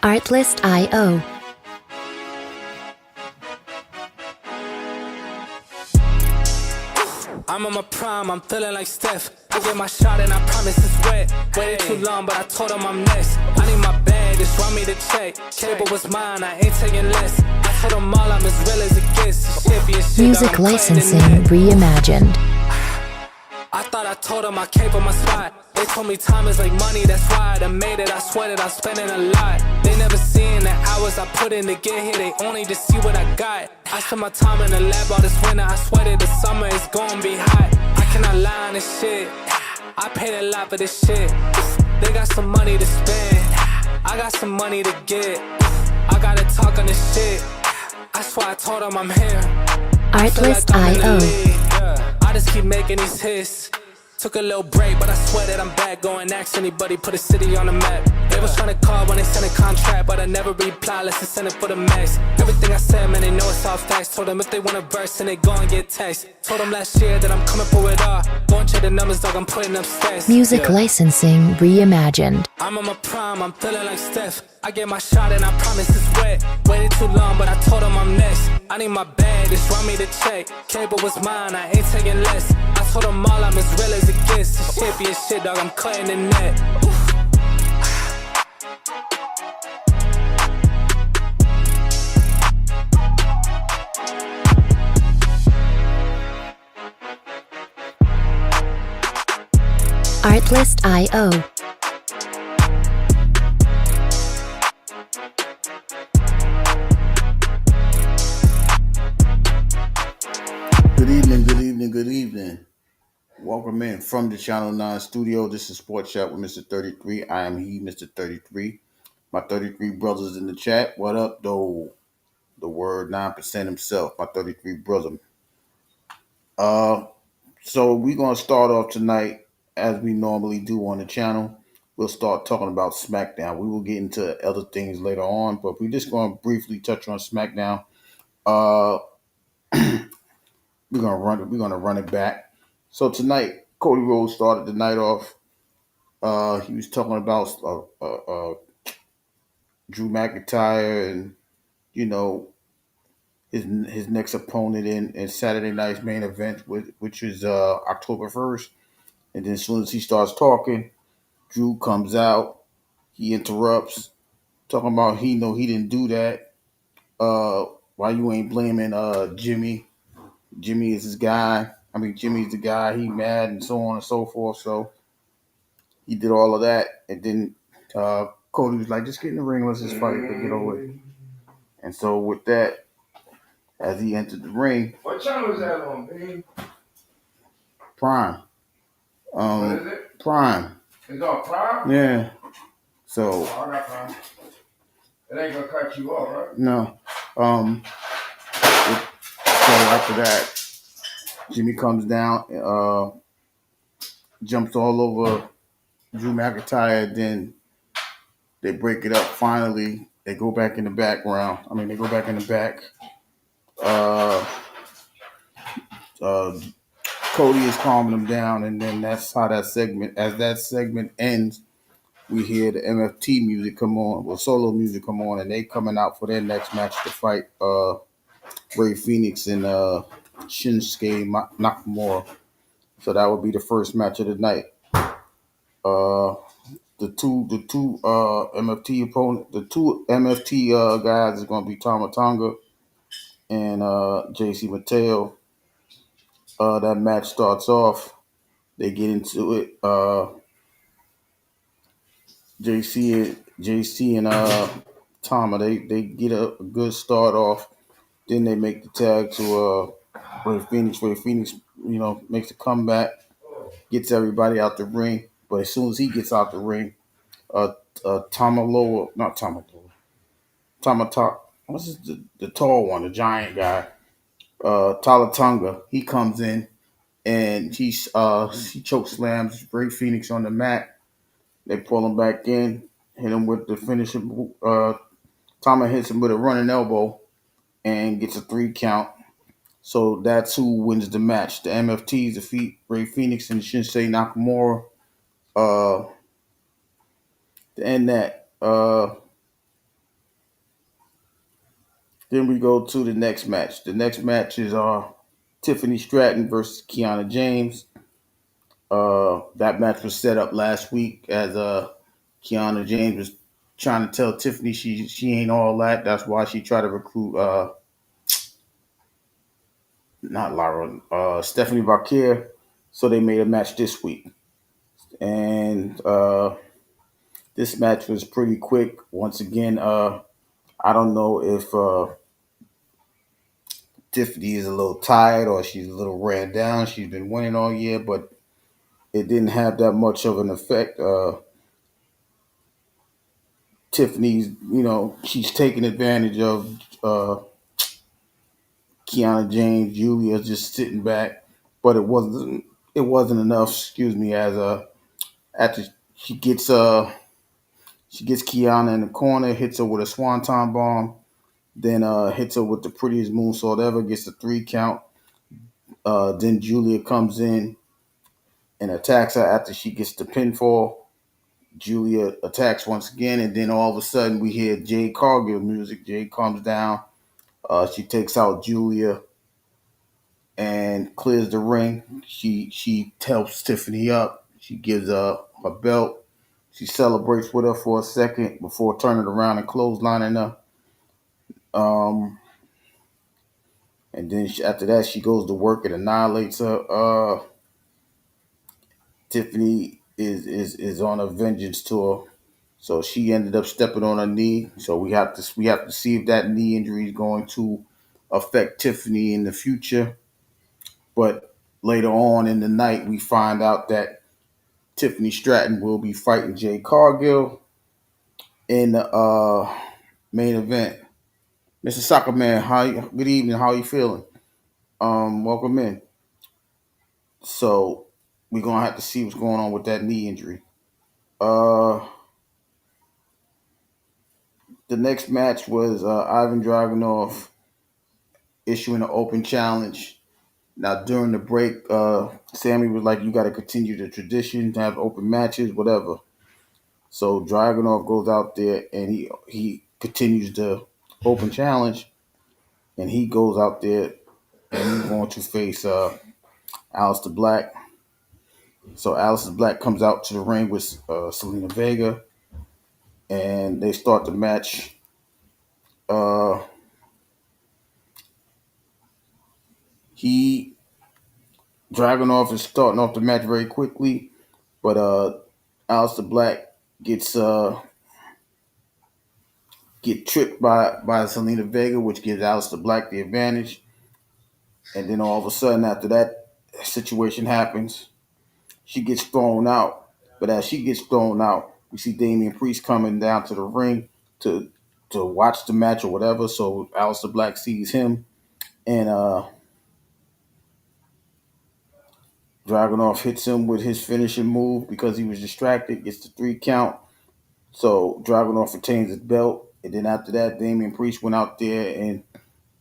Artlist.io. I'm on my prime, I'm feeling like Steph. I get my shot and I promise it's wet. Waited too long, but I told him I'm next. I need my bag, just want me to check. Cable was mine, I ain't taking less. I told them all I'm as real as it gets. Shit be a shit, Music dog, I'm licensing cutting the net. reimagined. I thought I told them I came for my spot. They told me time is like money, that's why I done made it. I sweat it, I'm spending a lot. They never seen the hours I put in to get here. They only just see what I got. I spent my time in the lab all this winter. I sweated the summer is gonna be hot. I cannot lie on this shit. I paid a lot for this shit. They got some money to spend. I got some money to get. I gotta talk on this shit. I swear I told them I'm here. I feel like I'm in the Artlist.io. league. I just keep making these hits. Took a little break, but I swear that I'm back. Go and ask anybody, put a city on the map. They was trying to call when they sent a contract, but I never reply, let's just send it for the max. Everything I said, man, they know it's all facts. Told them if they want a verse, and they go and get text. Told them last year that I'm coming for it all. Go and check the numbers, dog, I'm putting up stats. Music licensing reimagined. I'm on my prime, I'm feeling like Steph. I get my shot and I promise it's wet. Waited too long, but I told him I'm next. I need my bag, just want me to check. Cable was mine, I ain't taking less. I told them all I'm as real as it gets. This shit be a shit, dog, I'm cutting the net. Artlist.io. Good evening, good evening, good evening. Welcome in from the Channel 9 studio. This is Sports Chat with Mr. 33. I am he, Mr. 33. My 33 brothers in the chat. What up, though? The word 9% himself, my 33 brother. So we're going to start off tonight as we normally do on the channel. We'll start talking about SmackDown. We will get into other things later on, but we're just going to briefly touch on SmackDown. We're gonna run it back. So tonight, Cody Rhodes started the night off. He was talking about Drew McIntyre and his next opponent in Saturday night's main event, which is October 1st. And then as soon as he starts talking, Drew comes out. He interrupts, talking about he didn't do that. Why you ain't blaming Jimmy? Jimmy is his guy. I mean, Jimmy's the guy. He mad and so on and so forth. So he did all of that, and then Cody was like, "Just get in the ring, let's just fight, but get over it." And so with that, as he entered the ring, what channel is that on, baby? Prime. What is it? Prime. It's on Prime? Yeah. So. Oh, I got Prime. It ain't gonna cut you off, right? No. So after that, Jimmy comes down, jumps all over Drew McIntyre. Then they break it up. Finally, they go back in the background. They go back in the back. Cody is calming them down, and then that's how that segment. As that segment ends, we hear the MFT music come on, or solo music come on, and they coming out for their next match to fight Ray Phoenix and Shinsuke Nakamura. So that would be the first match of the night. The two MFT opponent, the two MFT guys is going to be Tama Tonga and JC Mateo. That match starts off. They get into it. JC and Tama, they get a good start off. Then they make the tag to Ray Phoenix. Ray Phoenix, makes a comeback, gets everybody out the ring. But as soon as he gets out the ring, what's the tall one, the giant guy, Talatonga, he comes in and he choke slams Ray Phoenix on the mat. They pull him back in, hit him with the finisher. Tama hits him with a running elbow and gets a 3 count. So that's who wins the match. The MFTs defeat Ray Phoenix and Shinsuke Nakamura. To end that, Then we go to the next match. The next match is Tiffany Stratton versus Kiana James. That match was set up last week as Kiana James was trying to tell Tiffany she ain't all that. That's why she tried to recruit not Lara, Stephanie Barker. So they made a match this week. And this match was pretty quick. Once again, I don't know if Tiffany is a little tired or she's a little ran down. She's been winning all year, but it didn't have that much of an effect. Tiffany's, she's taking advantage of Kiana James. Julia just sitting back, but it wasn't enough. Excuse me. As after she gets Kiana in the corner, hits her with a swanton bomb, then hits her with the prettiest moonsault ever, gets the 3 count. Then Julia comes in and attacks her after she gets the pinfall. Julia attacks once again, and then all of a sudden we hear Jade Cargill music. Jade comes down. She takes out Julia and clears the ring. She helps Tiffany up. She gives her belt. She celebrates with her for a second before turning around and clotheslining her. And then after that, she goes to work and annihilates her. Tiffany is on a vengeance tour, so she ended up stepping on her knee. So we have to see if that knee injury is going to affect Tiffany in the future. But later on in the night, we find out that Tiffany Stratton will be fighting Jade Cargill in the main event. Mr. Soccer Man, good evening. How are you feeling? Welcome in. So we're gonna have to see what's going on with that knee injury. Uh, the next match was Ivan Dragunov issuing an open challenge. Now during the break, Sammy was like, "You got to continue the tradition to have open matches, whatever." So Dragunov goes out there and he continues the open challenge, and he goes out there and he's going to face Aleister Black. So Aleister Black comes out to the ring with Zelina Vega, and they start the match. Dragunov is starting off the match very quickly, but Aleister Black get tripped by Zelina Vega, which gives Aleister Black the advantage. And then all of a sudden, after that situation happens, she gets thrown out. But as she gets thrown out, we see Damian Priest coming down to the ring to watch the match or whatever. So Aleister Black sees him, and Dragunov hits him with his finishing move because he was distracted, gets the 3 count. So Dragunov retains his belt. And then after that, Damian Priest went out there and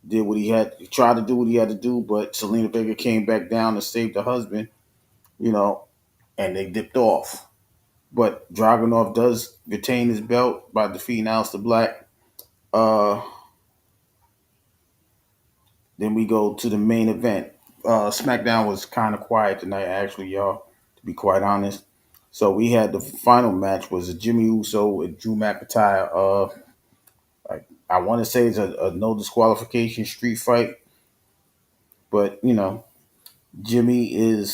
did what he had. He tried to do what he had to do, but Zelina Vega came back down to save the husband, and they dipped off. But Dragunov does retain his belt by defeating Aleister Black. Then we go to the main event. SmackDown was kind of quiet tonight, actually, y'all, to be quite honest. So we had the final match was Jimmy Uso with Drew McIntyre. I want to say it's a no disqualification street fight, but Jimmy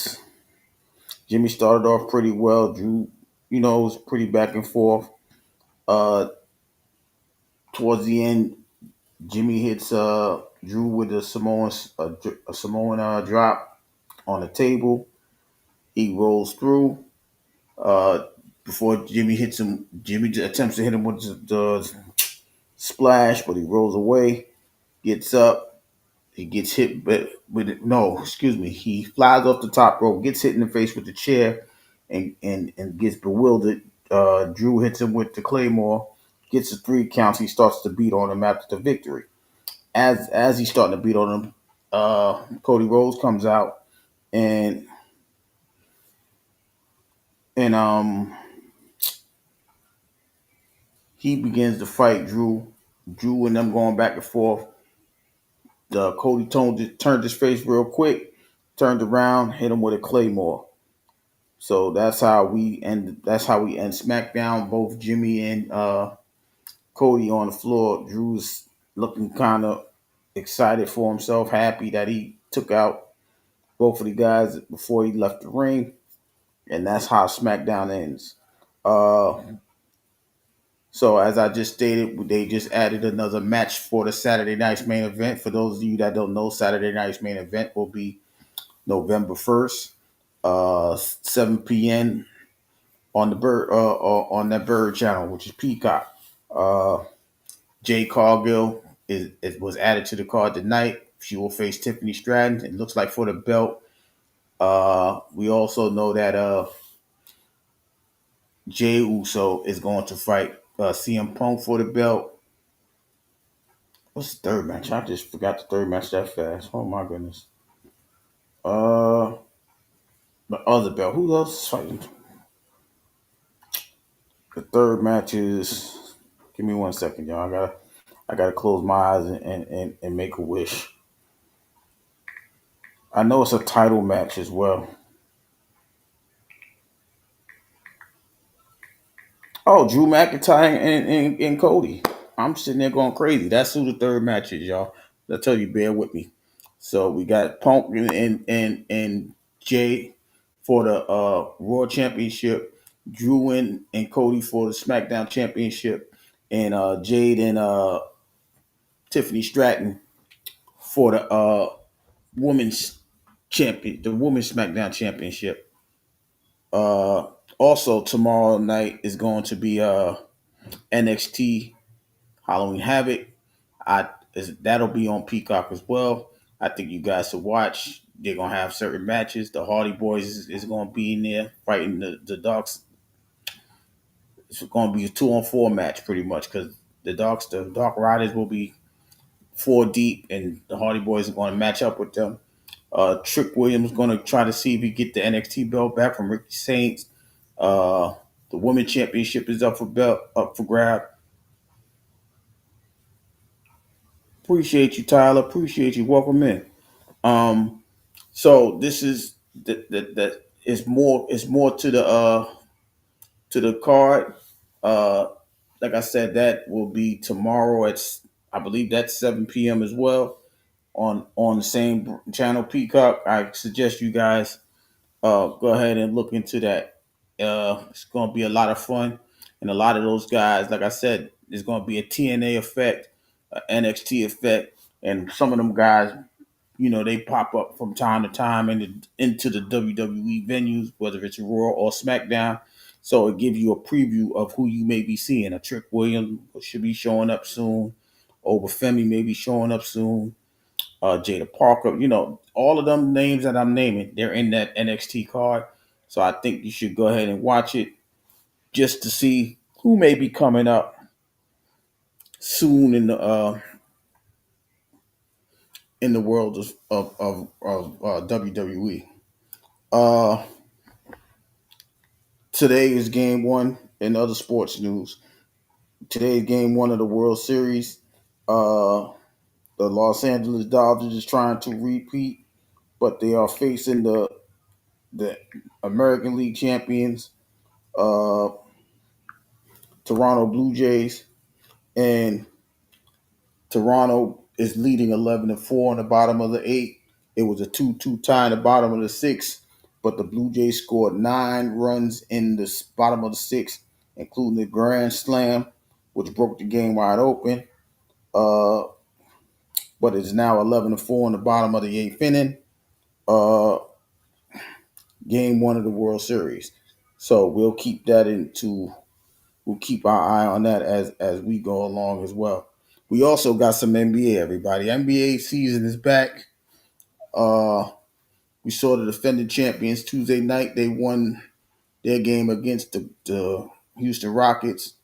started off pretty well. Drew, was pretty back and forth. Towards the end, Jimmy hits Drew with a Samoan drop on the table. He rolls through. Before Jimmy hits him, Jimmy attempts to hit him with the splash, but he rolls away. Gets up. He gets hit, he flies off the top rope, gets hit in the face with the chair, and gets bewildered. Drew hits him with the Claymore, gets the 3 counts. He starts to beat on him after the victory. As he's starting to beat on him, Cody Rhodes comes out and he begins to fight Drew. Drew and them going back and forth. Cody turned his face real quick, turned around, hit him with a claymore. So that's how we end. That's how we end SmackDown. Both Jimmy and Cody on the floor. Drew's looking kind of excited for himself, happy that he took out both of the guys before he left the ring, and that's how SmackDown ends. Uh, so as I just stated, they just added another match for the Saturday night's main event. For those of you that don't know, Saturday night's main event will be November 1st, 7 p.m. on the bird on that bird channel, which is Peacock. Uh, Jay Cargill was added to the card tonight. She will face Tiffany Stratton. It looks like for the belt. We also know that Jey Uso is going to fight CM Punk for the belt. What's the third match? I just forgot the third match that fast. Oh my goodness. Uh, the other belt. Who else is fighting? The third match is. Give me 1 second, y'all. I gotta close my eyes and make a wish. I know it's a title match as well. Oh, Drew McIntyre and Cody. I'm sitting there going crazy. That's who the third match is, y'all. I tell you, bear with me. So we got Punk and Jay for the Raw Championship, Drew and Cody for the SmackDown Championship, and Jade and Tiffany Stratton for the women's the women's SmackDown Championship. Uh, Also tomorrow night is going to be NXT Halloween Havoc. That'll be on Peacock as well. I think you guys should watch. They're gonna have certain matches. The Hardy Boys is gonna be in there fighting the Docs. It's gonna be a 2-on-4 match pretty much because the Dark Riders will be 4 deep, and the Hardy Boys are going to match up with them. Trick Williams is going to try to see if he get the NXT belt back from Ricky Saints. The Women's Championship is up for grab. Appreciate you, Tyler. Appreciate you. Welcome in. So this is that is more to the card. Uh, like I said, that will be tomorrow at I believe that's 7 p.m. as well on the same channel, Peacock. I suggest you guys go ahead and look into that. It's going to be a lot of fun, and a lot of those guys, like I said, there's going to be a TNA effect, NXT effect, and some of them guys, they pop up from time to time into the WWE venues, whether it's Raw or SmackDown. So it gives you a preview of who you may be seeing. A Trick Williams should be showing up soon. Obafemi may be showing up soon. Jada Parker, all of them names that I'm naming, they're in that NXT card. So I think you should go ahead and watch it just to see who may be coming up soon in the world of WWE. Uh, Today is game one in other sports news. Today is game one of the World Series. The Los Angeles Dodgers is trying to repeat, but they are facing the American League champions, uh, Toronto Blue Jays, and Toronto is leading 11-4 in the bottom of the eighth. It was a 2-2 tie in the bottom of the sixth, but the Blue Jays scored 9 runs in the bottom of the sixth, including the grand slam, which broke the game wide open. But it's now 11-4 in the bottom of the eighth inning. Game one of the World Series. So we'll keep our eye on that as we go along as well. We also got some NBA, everybody. NBA season is back. We saw the defending champions Tuesday night. They won their game against the Houston Rockets.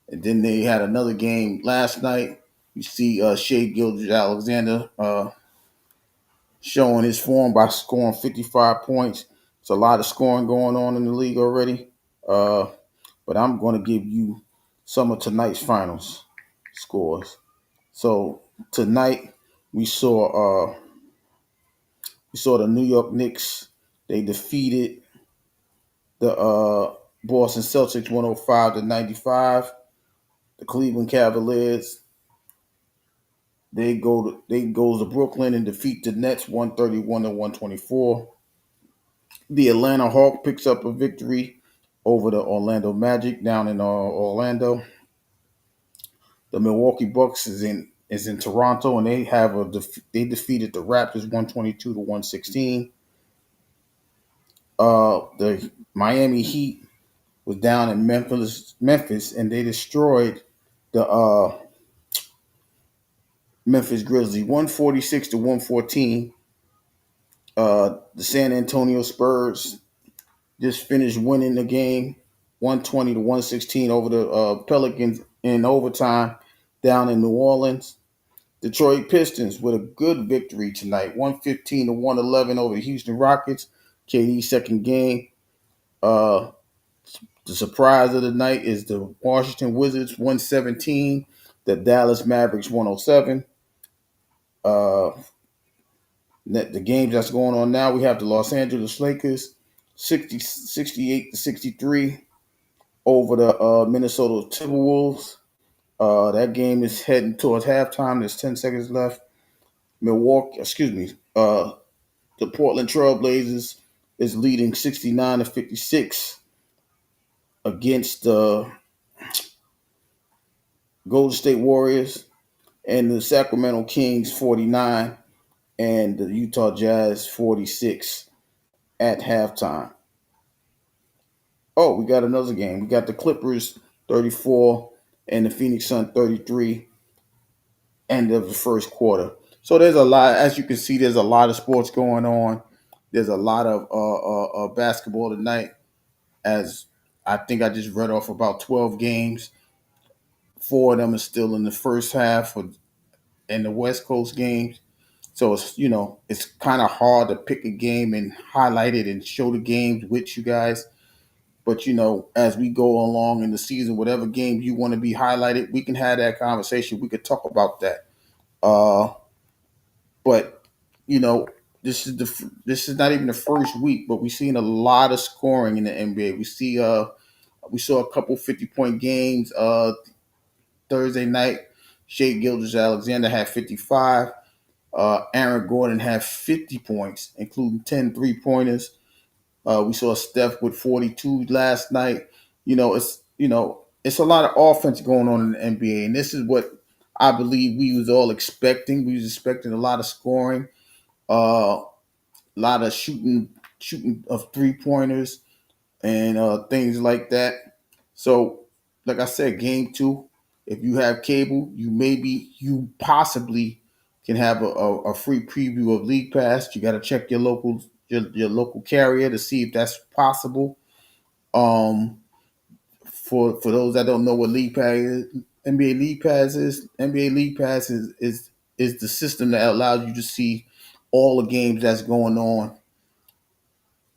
And then they had another game last night. You see Shea Gilgeous-Alexander showing his form by scoring 55 points. It's a lot of scoring going on in the league already. But I'm going to give you some of tonight's finals scores. So tonight We saw the New York Knicks. They defeated the Boston Celtics 105-95. The Cleveland Cavaliers, they go to Brooklyn and defeat the Nets 131-124. The Atlanta Hawks picks up a victory over the Orlando Magic down in Orlando. The Milwaukee Bucks is in Toronto, and they defeated the Raptors 122-116. The Miami Heat was down in Memphis, and they destroyed the Memphis Grizzlies 146-114. The San Antonio Spurs just finished winning the game 120-116 over the Pelicans in overtime down in New Orleans. Detroit Pistons with a good victory tonight, 115-111 over the Houston Rockets. KD's second game. The surprise of the night is the Washington Wizards 117, the Dallas Mavericks 107. The games that's going on now, we have the Los Angeles Lakers 68-63 over the Minnesota Timberwolves. That game is heading towards halftime. There's 10 seconds left. The Portland Trailblazers is leading 69-56 against the Golden State Warriors, and the Sacramento Kings 49 and the Utah Jazz 46 at halftime. Oh, we got another game. We got the Clippers 34 and the Phoenix Suns 33, end of the first quarter. So there's a lot, as you can see, there's a lot of sports going on. There's a lot of basketball tonight, as I think I just read off about 12 games. 4 of them are still in the first half and the West Coast games. So it's kind of hard to pick a game and highlight it and show the games with you guys. But as we go along in the season, whatever game you want to be highlighted, we can have that conversation. We could talk about that. But this is not even the first week, but we've seen a lot of scoring in the NBA. We saw a couple 50-point games Thursday night. Shai Gilgeous-Alexander had 55. Aaron Gordon had 50 points, including 10 3-pointers. We saw Steph with 42 last night. It's a lot of offense going on in the NBA, and this is what I believe we was all expecting. We was expecting a lot of scoring, a lot of shooting of 3-pointers, and things like that. So, like I said, game 2. If you have cable, you possibly can have a free preview of League Pass. You got to check your local carrier to see if that's possible. For those that don't know what League Pass is, NBA League Pass is the system that allows you to see all the games that's going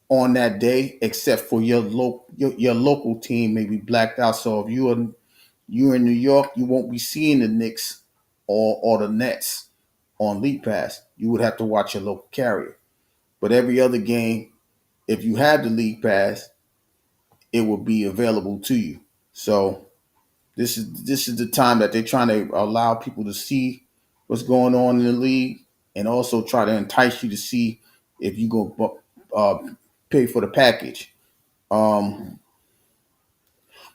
on that day, except for your local team may be blacked out. So if you're in New York, you won't be seeing the Knicks or the Nets on League Pass. You would have to watch your local carrier. But every other game, if you have the League Pass, it will be available to you. So this is the time that they're trying to allow people to see what's going on in the league, and also try to entice you to see if you go pay for the package. But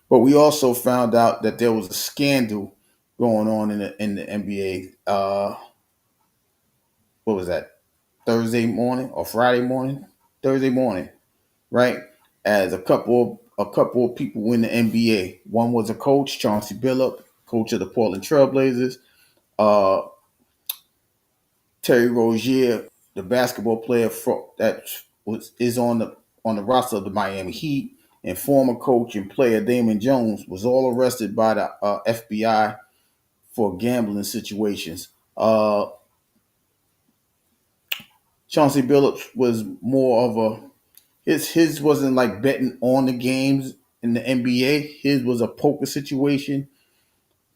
we also found out that there was a scandal going on in the NBA. What was that? Thursday morning or Friday morning? Thursday morning, right? As a couple of people in the NBA. One was a coach, Chauncey Billups, coach of the Portland Trailblazers. Terry Rozier, the basketball player that is on the roster of the Miami Heat, and former coach and player Damon Jones was all arrested by the FBI for gambling situations. Chauncey Billups was more of his wasn't like betting on the games in the NBA. His was a poker situation.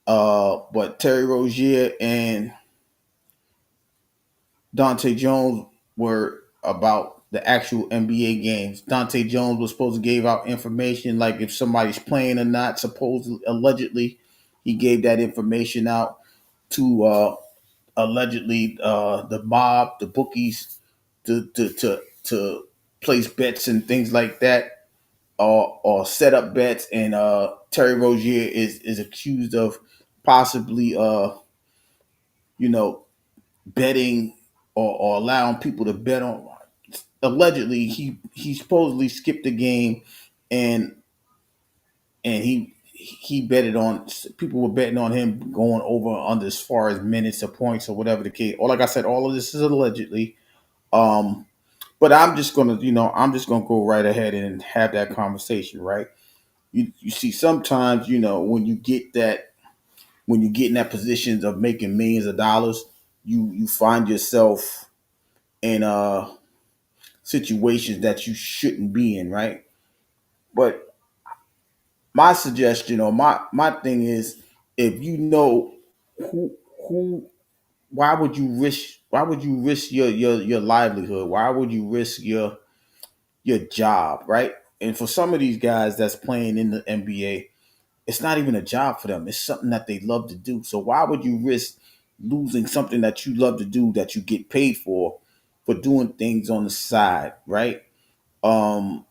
But Terry Rozier and Dante Jones were about the actual NBA games. Dante Jones was supposed to give out information like if somebody's playing or not. Supposedly, allegedly, he gave that information out to allegedly the mob, the bookies, to place bets and things like that, or set up bets. And Terry Rozier is accused of possibly you know betting or allowing people to bet on. Allegedly, he supposedly skipped the game, and he betted on, people were betting on him going over or under as far as minutes or points or whatever the case. Or like I said, all of this is allegedly. Um, but I'm just gonna go right ahead and have that conversation, right? You see, sometimes when you get in that position of making millions of dollars, you find yourself in situations that you shouldn't be in, right? But my suggestion or my thing is, if you know who why would you risk your livelihood? Why would you risk your job, right? And for some of these guys that's playing in the NBA, it's not even a job for them. It's something that they love to do. So why would you risk losing something that you love to do, that you get paid for doing things on the side, right? Um,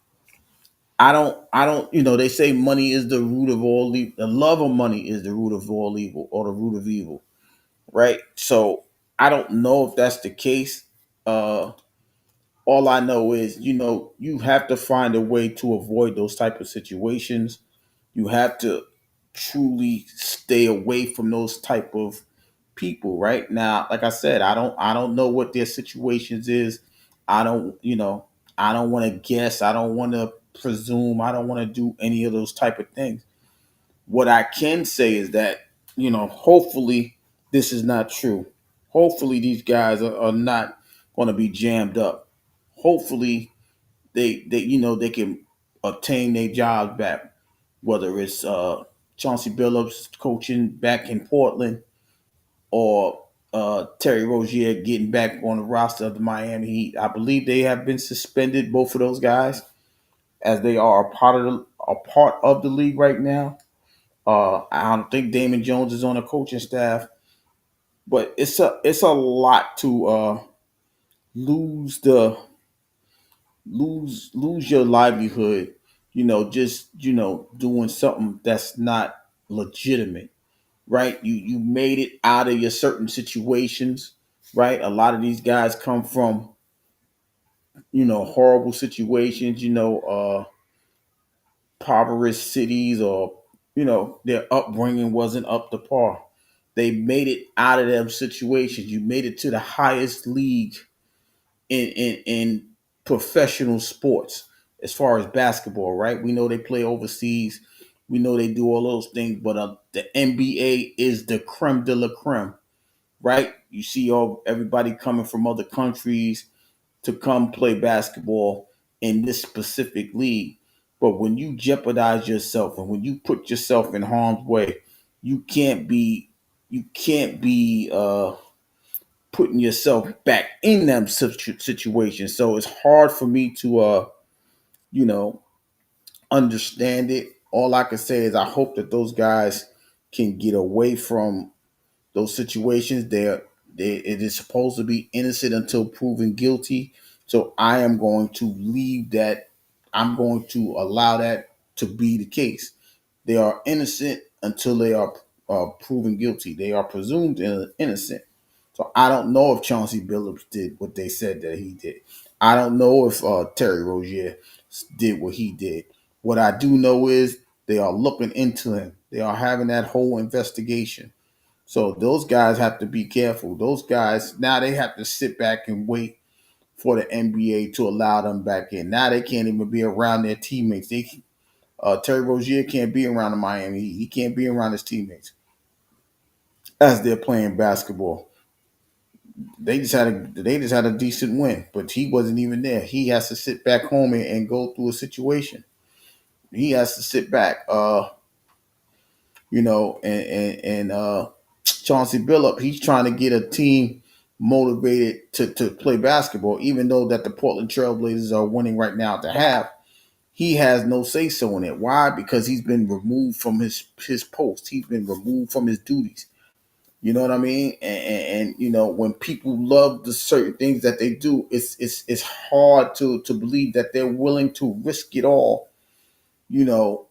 I don't, they say money is the root of all evil. The love of money is the root of all evil, or the root of evil, right? So I don't know if that's the case. Uh, all I know is, you have to find a way to avoid those type of situations. You have to truly stay away from those type of people. Right now, like I said, I don't know what their situations is. I don't, I don't want to guess. I don't want to presume. I don't want to do any of those type of things. What I can say is that, hopefully this is not true. Hopefully these guys are not going to be jammed up. Hopefully they can obtain their jobs back, whether it's Chauncey Billups coaching back in Portland, or Terry Rozier getting back on the roster of the Miami Heat. I believe they have been suspended, both of those guys, as they are a part of the league right now. I don't think Damon Jones is on the coaching staff, but it's a lot to lose the lose your livelihood, just doing something that's not legitimate, right? You made it out of your certain situations, right? A lot of these guys come from horrible situations, impoverished cities, or their upbringing wasn't up to par. They made it out of them situations. You made it to the highest league in professional sports, as far as basketball, right? We know they play overseas. We know they do all those things, but the NBA is the creme de la creme, right? You see everybody coming from other countries to come play basketball in this specific league. But when you jeopardize yourself and when you put yourself in harm's way, you can't be you can't be putting yourself back in them situations. So it's hard for me to you know understand it. All I can say is I hope that those guys can get away from those situations. It is supposed to be innocent until proven guilty. So I am going to leave that. I'm going to allow that to be the case. They are innocent until they are proven guilty. They are presumed innocent. So I don't know if Chauncey Billups did what they said that he did. I don't know if Terry Rozier did what he did. What I do know is they are looking into him. They are having that whole investigation. So those guys have to be careful. Those guys now they have to sit back and wait for the NBA to allow them back in. Now they can't even be around their teammates. Terry Rozier can't be around the Miami Heat. He can't be around his teammates as they're playing basketball. They just had a decent win, but he wasn't even there. He has to sit back home and go through a situation. He has to sit back, and Chauncey Billup. He's trying to get a team motivated to play basketball, even though that the Portland Trailblazers are winning right now at the half. He has no say so in it. Why? Because he's been removed from his post. He's been removed from his duties. You know what I mean? And you know, when people love the certain things that they do, it's hard to believe that they're willing to risk it all, you know,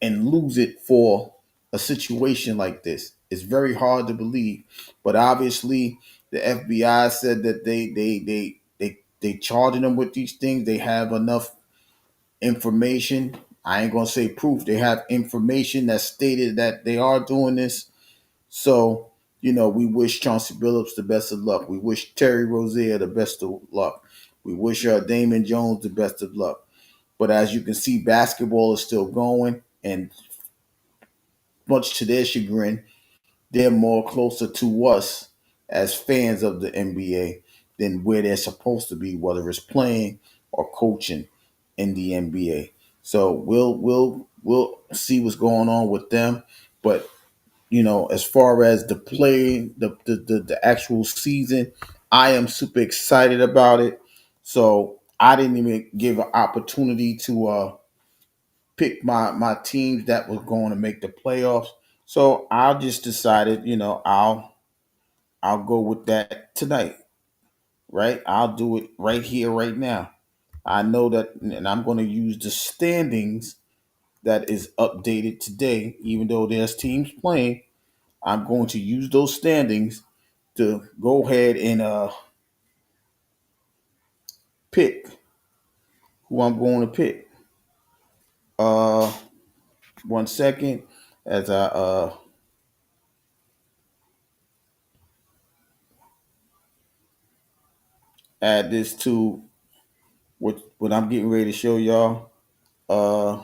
and lose it for a situation like this. It's very hard to believe. But obviously the FBI said that they charging them with these things. They have enough information. I ain't gonna say proof. They have information that stated that they are doing this. So, you know, we wish Chauncey Billups the best of luck. We wish Terry Rozier the best of luck. We wish Damon Jones the best of luck. But as you can see, basketball is still going, and much to their chagrin, they're more closer to us as fans of the NBA than where they're supposed to be, whether it's playing or coaching in the NBA. So we'll see what's going on with them. But you know, as far as the play, the actual season, I am super excited about it. So I didn't even give an opportunity to pick my teams that was going to make the playoffs. So I just decided, you know, I'll go with that tonight, right? I'll do it right here, right now. I know that, and I'm going to use the standings that is updated today, even though there's teams playing. I'm going to use those standings to go ahead and pick who I'm going to pick. Uh, 1 second as I add this to what I'm getting ready to show y'all. Uh,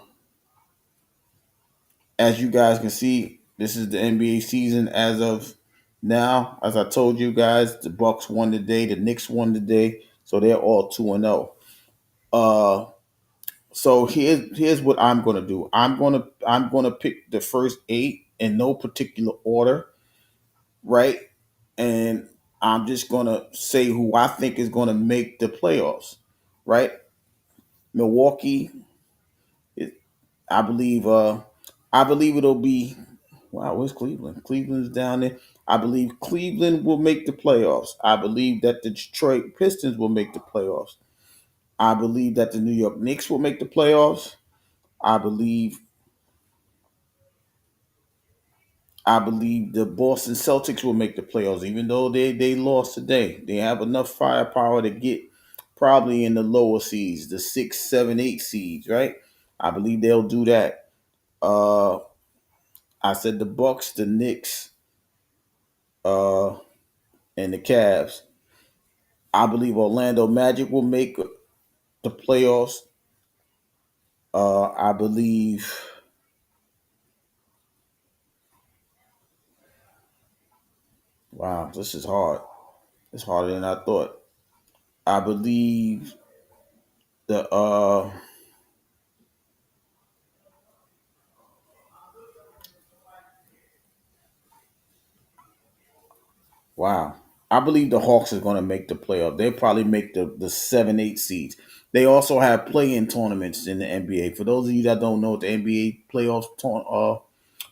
as you guys can see, this is the NBA season as of now. As I told you guys, the Bucks won today, the Knicks won today, so they're all 2-0. Uh, so here's what I'm gonna do. I'm gonna pick the first eight in no particular order, right? And I'm just gonna say who I think is gonna make the playoffs, right? Milwaukee, I believe. I believe it'll be. Wow, where's Cleveland? Cleveland's down there. I believe Cleveland will make the playoffs. I believe that the Detroit Pistons will make the playoffs. I believe that the New York Knicks will make the playoffs. I believe I believe the Boston Celtics will make the playoffs, even though they lost today. They have enough firepower to get probably in the lower seeds, the 6, 7, 8 seeds, right? I believe they'll do that. Uh, I said the Bucks, the Knicks, uh, and the Cavs. I believe Orlando Magic will make the playoffs. I believe. Wow, this is hard. It's harder than I thought. I believe the Wow. I believe the Hawks are going to make the playoff. They'll probably make the 7, 8 seeds. They also have play-in tournaments in the NBA. For those of you that don't know what the NBA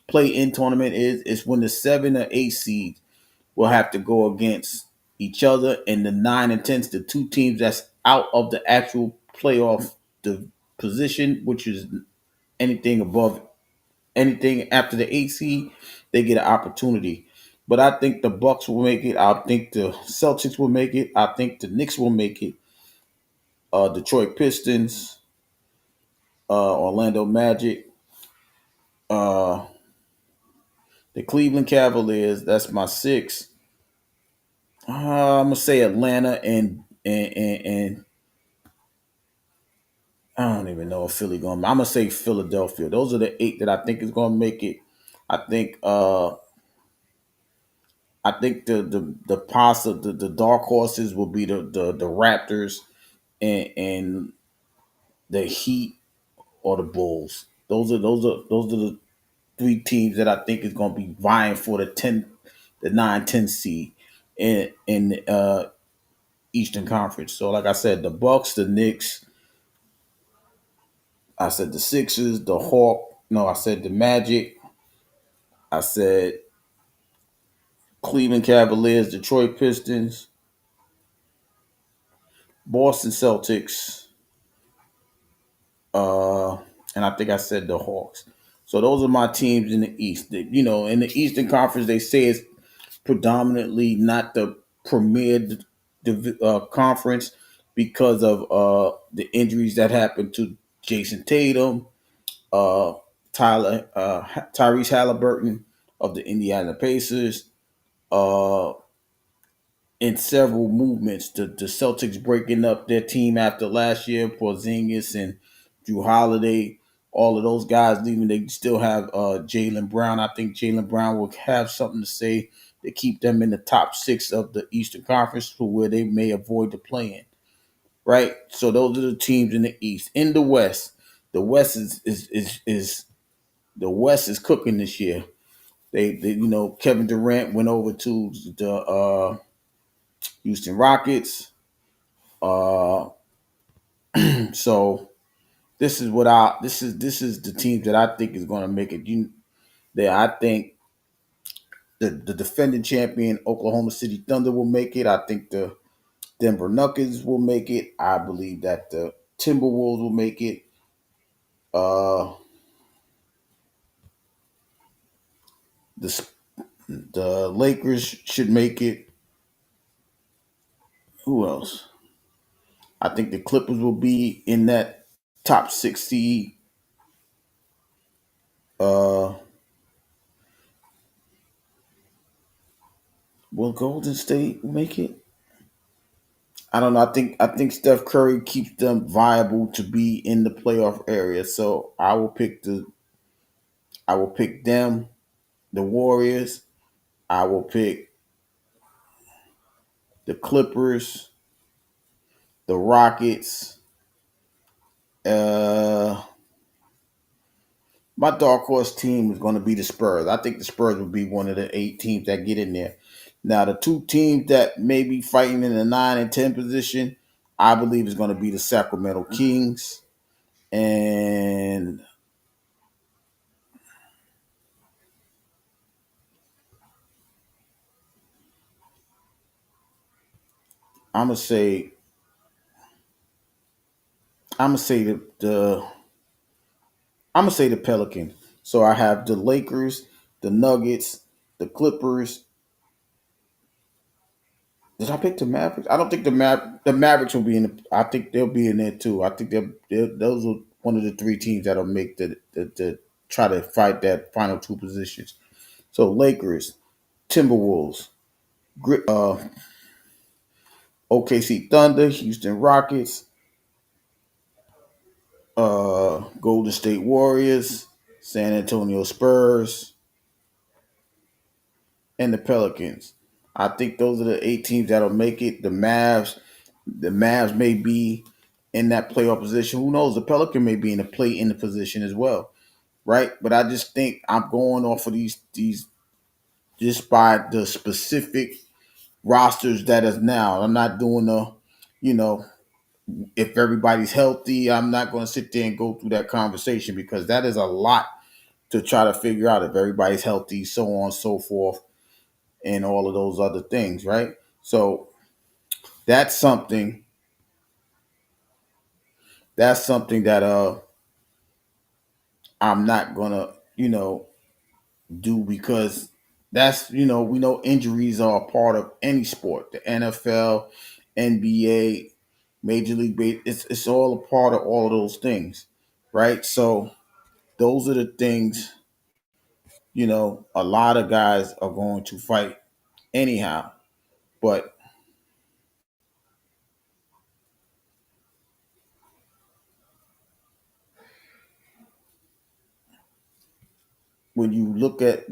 play-in tournament is, it's when the 7 or 8 seeds will have to go against each other, and the 9 and 10s, the two teams that's out of the actual playoff the position, which is anything above anything after the 8 seed, they get an opportunity. But I think the Bucks will make it. I think the Celtics will make it. I think the Knicks will make it. Detroit Pistons, Orlando Magic, uh, the Cleveland Cavaliers. That's my six. I'm gonna say Atlanta and I don't even know if Philly going. I'm gonna say Philadelphia. Those are the eight that I think is gonna make it. I think the dark horses will be the Raptors and the Heat or the Bulls. Those are the three teams that I think is going to be vying for the 9, 10 seed. in Eastern Conference. So like I said, the Bucks, the Knicks, I said the Sixers, the Hawk. No, I said the Magic. I said Cleveland Cavaliers, Detroit Pistons, Boston Celtics, uh, and I think I said the Hawks. So those are my teams in the East. In the Eastern Conference, they say it's predominantly not the premier conference because of the injuries that happened to Jason Tatum, uh, Tyrese Halliburton of the Indiana Pacers, uh, in several movements. The Celtics breaking up their team after last year, Porzingis and Drew Holiday, all of those guys leaving. They still have Jaylen Brown. I think Jaylen Brown will have something to say to keep them in the top six of the Eastern Conference, to where they may avoid the play-in. Right. So those are the teams in the East. In the West is the West is cooking this year. They Kevin Durant went over to the Houston Rockets. Uh, so this is the team that I think is going to make it. I think the defending champion Oklahoma City Thunder will make it. I think the Denver Nuggets will make it. I believe that the Timberwolves will make it. Uh, the the Lakers should make it. Who else? I think the Clippers will be in that top 6 seed. Uh, will Golden State make it? I don't know. I think Steph Curry keeps them viable to be in the playoff area. So I will pick them, the Warriors. I will pick the Clippers, the Rockets. Uh, my dark horse team is going to be the Spurs. I think the Spurs will be one of the 8 teams that get in there. Now, the 2 teams that may be fighting in the 9 and 10 position, I believe is going to be the Sacramento Kings and I'm gonna say I'm gonna say the Pelicans. So I have the Lakers, the Nuggets, the Clippers. Did I pick the Mavericks? I don't think the Mavericks will be in. I think they'll be in there too. I think those are one of the 3 teams that'll make the try to fight that final 2 positions. So Lakers, Timberwolves, OKC Thunder, Houston Rockets, Golden State Warriors, San Antonio Spurs, and the Pelicans. I think those are the 8 teams that'll make it. The Mavs may be in that playoff position. Who knows? The Pelican may be in the position as well, right? But I just think I'm going off of these just by the specific rosters that is now. I'm not doing you know, if everybody's healthy. I'm not going to sit there and go through that conversation because that is a lot to try to figure out if everybody's healthy, so on, so forth, and all of those other things, right? So that's something. That's something that I'm not gonna do because we know injuries are a part of any sport. The NFL, NBA, Major League Baseball. It's all a part of all of those things, right? So those are the things a lot of guys are going to fight anyhow. But when you look at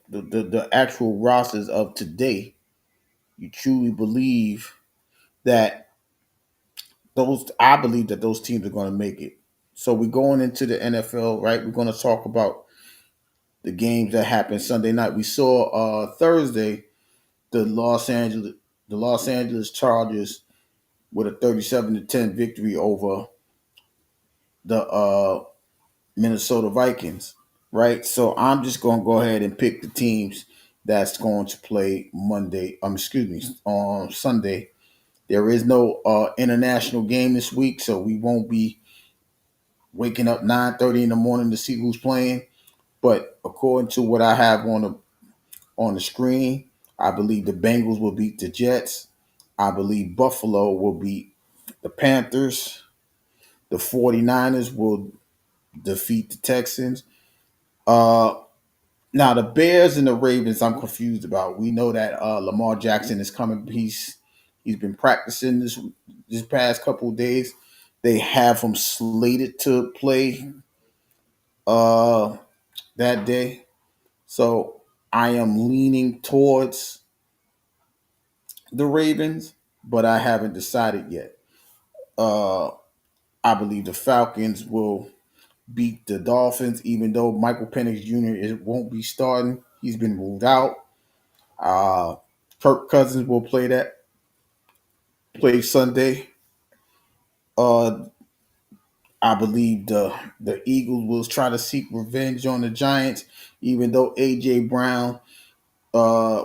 the actual rosters of today, you truly believe that those I believe that those teams are going to make it. So we're going into the NFL, right? We're going to talk about the games that happened Sunday night. We saw Thursday. the Los Angeles Chargers with a 37-10 victory over the Minnesota Vikings, right? So I'm just going to go ahead and pick the teams that's going to play Monday. Excuse me, on Sunday. There is no international game this week, so we won't be waking up 9:30 in the morning to see who's playing. But according to what I have on the screen, I believe the Bengals will beat the Jets. I believe Buffalo will beat the Panthers. The 49ers will defeat the Texans. Uh, Now the Bears and the Ravens, I'm confused about. We know that Lamar Jackson is coming. He's been practicing this past couple of days. They have him slated to play uh, that day. So I am leaning towards the Ravens, but I haven't decided yet. Uh, I believe the Falcons will beat the Dolphins, even though Michael Penix Jr. Won't be starting. He's been ruled out. Uh, Kirk Cousins will play Sunday. Uh, I believe the Eagles will try to seek revenge on the Giants, even though AJ Brown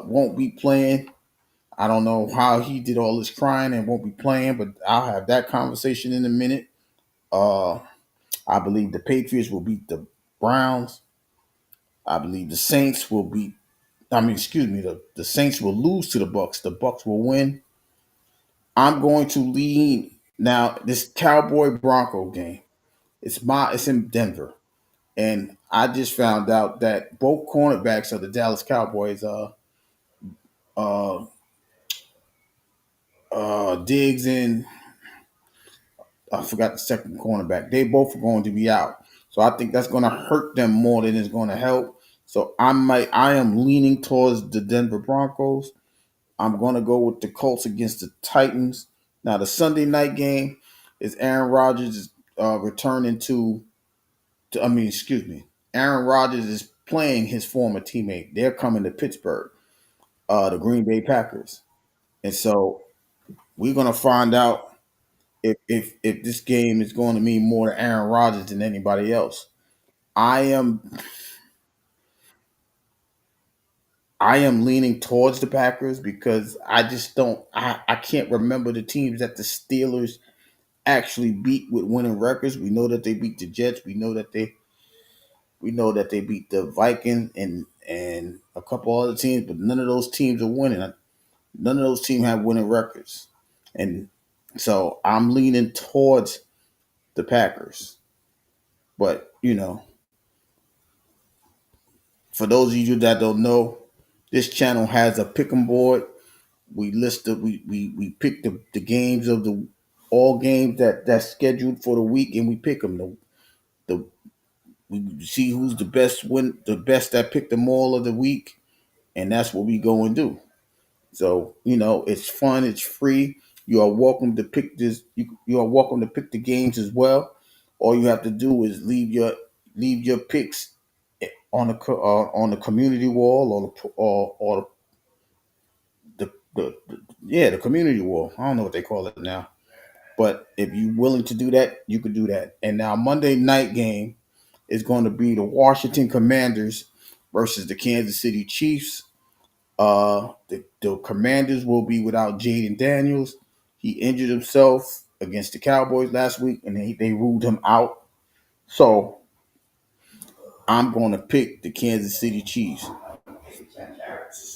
won't be playing. I don't know how he did all this crying and won't be playing, but I'll have that conversation in a minute. Uh, I believe the Patriots will beat the Browns. I believe the Saints will beat. I mean, excuse me. The Saints will lose to the Bucks. The Bucks will win. I'm going to lean now. This Cowboy Bronco game. It's in Denver, and I just found out that both cornerbacks of the Dallas Cowboys, uh, Diggs and I forgot the second cornerback. They both are going to be out, so I think that's going to hurt them more than it's going to help. So I am leaning towards the Denver Broncos. I'm going to go with the Colts against the Titans. Now the Sunday night game is Aaron Rodgers is returning I mean, excuse me. Aaron Rodgers is playing his former teammate. They're coming to Pittsburgh, the Green Bay Packers, and so we're gonna find out if this game is going to mean more to Aaron Rodgers than anybody else. I am I am leaning towards the Packers because I just don't I can't remember the teams that the Steelers actually beat with winning records. We know that they beat the Jets. We know that they beat the Vikings and a couple other teams, but none of those teams are winning. None of those teams have winning records, and so I'm leaning towards the Packers. But for those of you that don't know, this channel has a pick 'em board. We list we pick the games of the all games that's scheduled for the week, and we pick them. The we see who's the best that picked them all of the week, and that's what we go and do. So it's fun, it's free. You are welcome to pick this. You are welcome to pick the games as well. All you have to do is leave your picks on the community wall or the community wall. I don't know what they call it now, but if you're willing to do that, you could do that. And now Monday night game is going to be the Washington Commanders versus the Kansas City Chiefs. The Commanders will be without Jaden Daniels. He injured himself against the Cowboys last week, and they ruled him out. So I'm going to pick the Kansas City Chiefs.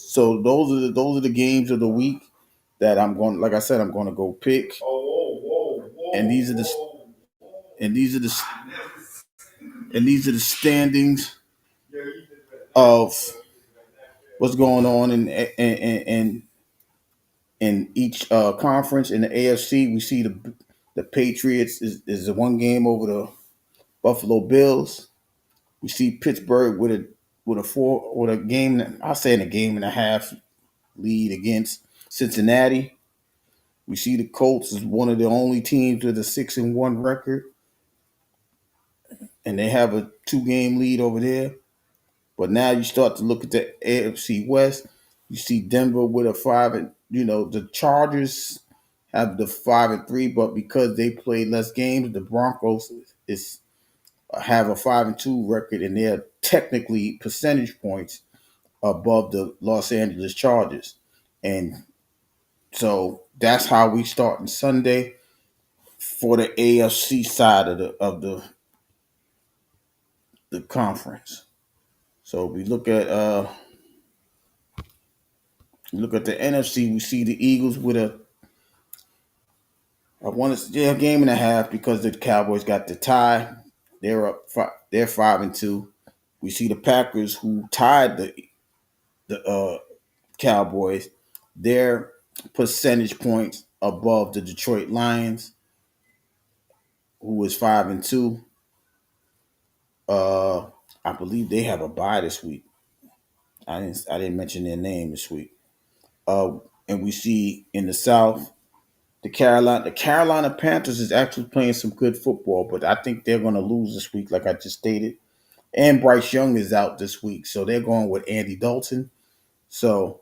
So those are the games of the week that I'm going. Like I said, I'm going to go pick, and and these are the these are the standings of what's going on in each conference. In the AFC, we see the Patriots is the one game over the Buffalo Bills. We see Pittsburgh with a game. I'll say in a game and a half lead against Cincinnati. We see the Colts as one of the only teams with a 6-1 record, and they have a 2-game lead over there. But now you start to look at the AFC West. You see Denver with a 5 and the Chargers have the 5-3, but because they play less games, the Broncos is have a 5-2 record, and they're technically percentage points above the Los Angeles Chargers. And so that's how we start on Sunday for the AFC side of the conference. So we look at the NFC. We see the Eagles with a game and a half because the Cowboys got the tie. They're up. They're 5-2. We see the Packers who tied the Cowboys. They're percentage points above the Detroit Lions, who is 5-2. Uh, I believe they have a bye this week. I didn't mention their name this week. Uh, and we see in the South the Carolina Panthers is actually playing some good football, but I think they're going to lose this week, like I just stated. And Bryce Young is out this week, so they're going with Andy Dalton. So,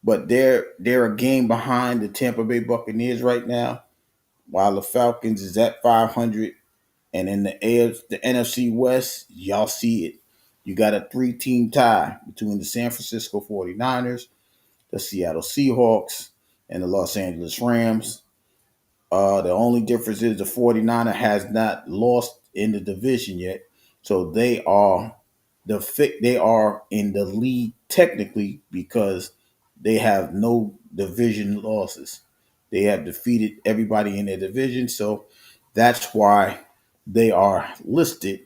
but they're a game behind the Tampa Bay Buccaneers right now, while the Falcons is at 500. And in the NFC West, y'all see it. You got a 3-team tie between the San Francisco 49ers, the Seattle Seahawks, and the Los Angeles Rams. The only difference is the 49er has not lost in the division yet. So they are in the lead technically because they have no division losses. They have defeated everybody in their division, so that's why they are listed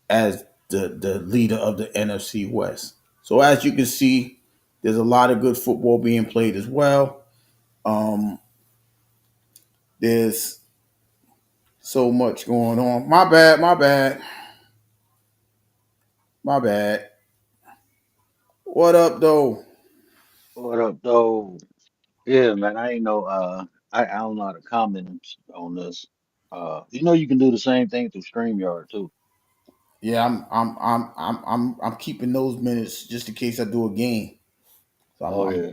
as the leader of the NFC West. So as you can see, there's a lot of good football being played as well. Um, there's so much going on. My bad, my bad, my bad. What up, though? What up, though? Yeah, man, I ain't know. I don't know how to comment on this. You can do the same thing through StreamYard too. Yeah, I'm keeping those minutes just in case I do a game. So Oh I'm yeah,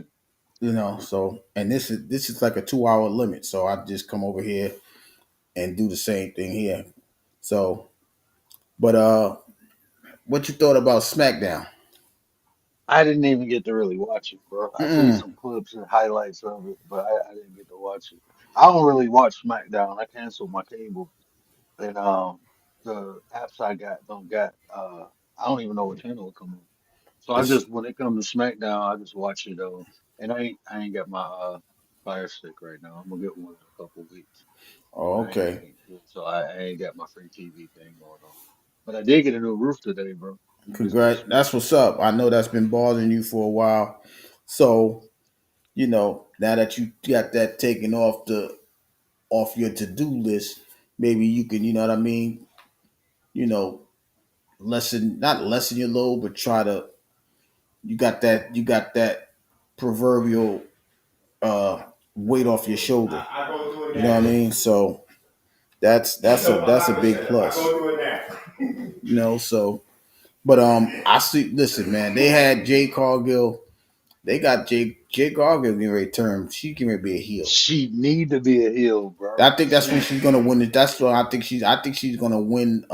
so and this is like a 2 hour limit. So I just come over here and do the same thing here. So, but what you thought about SmackDown? I didn't even get to really watch it, bro. I seen Mm-mm. some clips and highlights of it, but I didn't get to watch it. I don't really watch SmackDown. I canceled my cable, and the apps I got don't got. I don't even know what channel it come on. So I It's just when it comes to SmackDown, I just watch it and I ain't got my Fire Stick right now. I'm gonna get one in a couple weeks. oh, I ain't okay. got it yet, so I ain't got my free TV thing going on. But I did get a new roof today, bro. You just got Congrats. smart. That's what's up. I know that's been bothering you for a while. So now that you got that taken off your to do list, maybe you can, what I mean, you know, not lessen your load, but try to you got that proverbial uh weight off your shoulder. You know what I mean? So that's a big plus. So but I see listen, man, they had Jay Cargill, they got Jay Cargill getting ready to turn. She getting ready to be a heel. She need to be a heel, bro. I think that's when she's gonna win it. That's what I think she's gonna win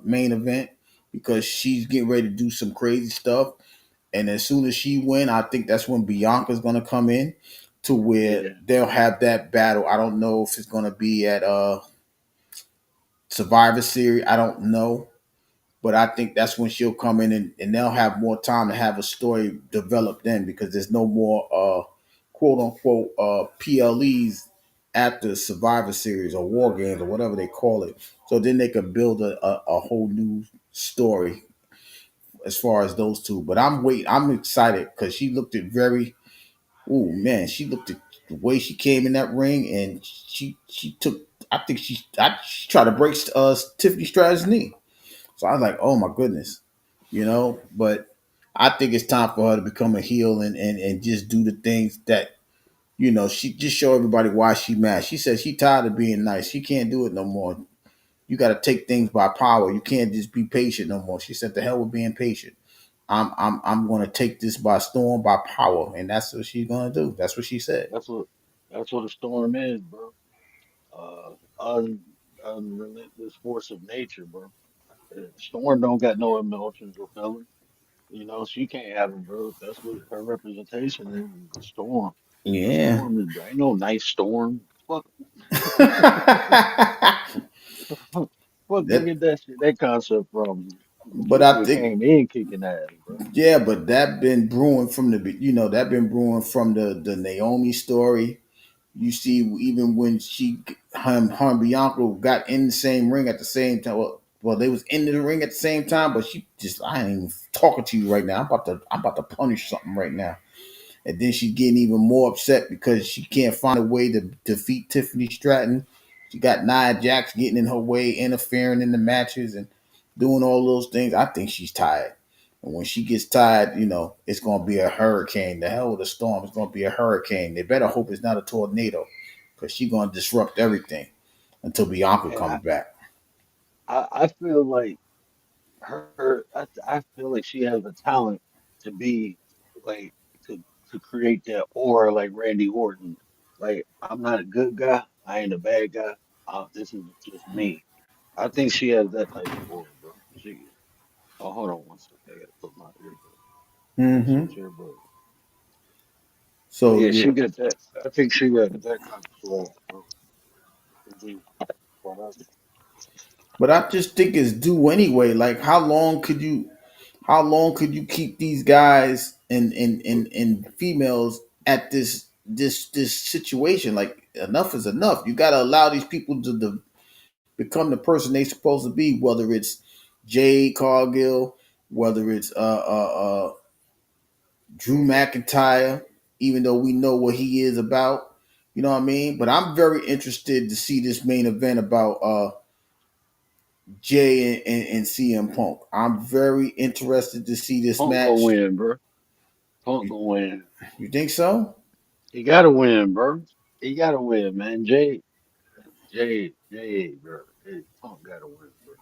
main event because she's getting ready to do some crazy stuff. And as soon as she win, I think that's when Bianca's gonna come in to where Yeah. they'll have that battle. I don't know if it's gonna be at Survivor Series. I don't know. But I think that's when she'll come in and they'll have more time to have a story develop then because there's no more quote unquote PLEs after Survivor Series or War Games or whatever they call it. So then they could build a whole new story as far as those two. But I'm excited because she looked at very oh man, she looked at the way she came in that ring and she took she tried to break Tiffany Stratton's knee. So I was like, oh my goodness. But I think it's time for her to become a heel and just do the things that, she just show everybody why she mad. She says she tired of being nice. She can't do it no more. You got to take things by power. You can't just be patient no more. She said, the hell with being patient. I'm gonna take this by storm, by power, and that's what she's gonna do. That's what she said. That's what that's what a storm is, bro. Un unrelentless force of nature, bro. Storm don't got no emotions or feelings. You know, she can't have them, bro. That's what her representation is a storm. A Yeah. storm is ain't no nice storm. Fuck, fuck, they That, get that shit, that concept from. but She should I have think, came in kicking ass, bro. yeah, but that been brewing from that been brewing from the Naomi story. You see, even when her and Bianca got in the same ring at the same time. Well, they was in the ring at the same time, but she just, I ain't even talking to you right now. I'm about to punish something right now. And then she's getting even more upset because she can't find a way to defeat Tiffany Stratton. She got Nia Jax getting in her way, interfering in the matches and doing all those things. I think she's tired. And when she gets tired, it's going to be a hurricane. The hell with a storm. It's going to be a hurricane. They better hope it's not a tornado because she's going to disrupt everything until Bianca And comes back. I feel like I feel like she has the talent to be like to to create that aura like Randy Orton. Like I'm not a good guy, I ain't a bad guy. This is just me. I think she has that type of aura, bro. She. Oh, hold on one second. I gotta put my earbud. Let me Mm-hmm. switch earbuds. But So, yeah, yeah. she got that. I think she got that kind of swag, bro. To be quite honest. But I just think it's due anyway. Like, how long could you keep these guys and females at this situation? Like, enough is enough. You got to allow these people to become the person they supposed to be. Whether it's Jade Cargill, whether it's Drew McIntyre, even though we know what he is about. You know what I mean? But I'm very interested to see this main event about Jay and CM Punk. I'm very interested to see this Punk gonna match. win, bro. Punk You, gonna win. you think so? He gotta win, bro. He gotta win, man. Bro. Punk gotta win, bro.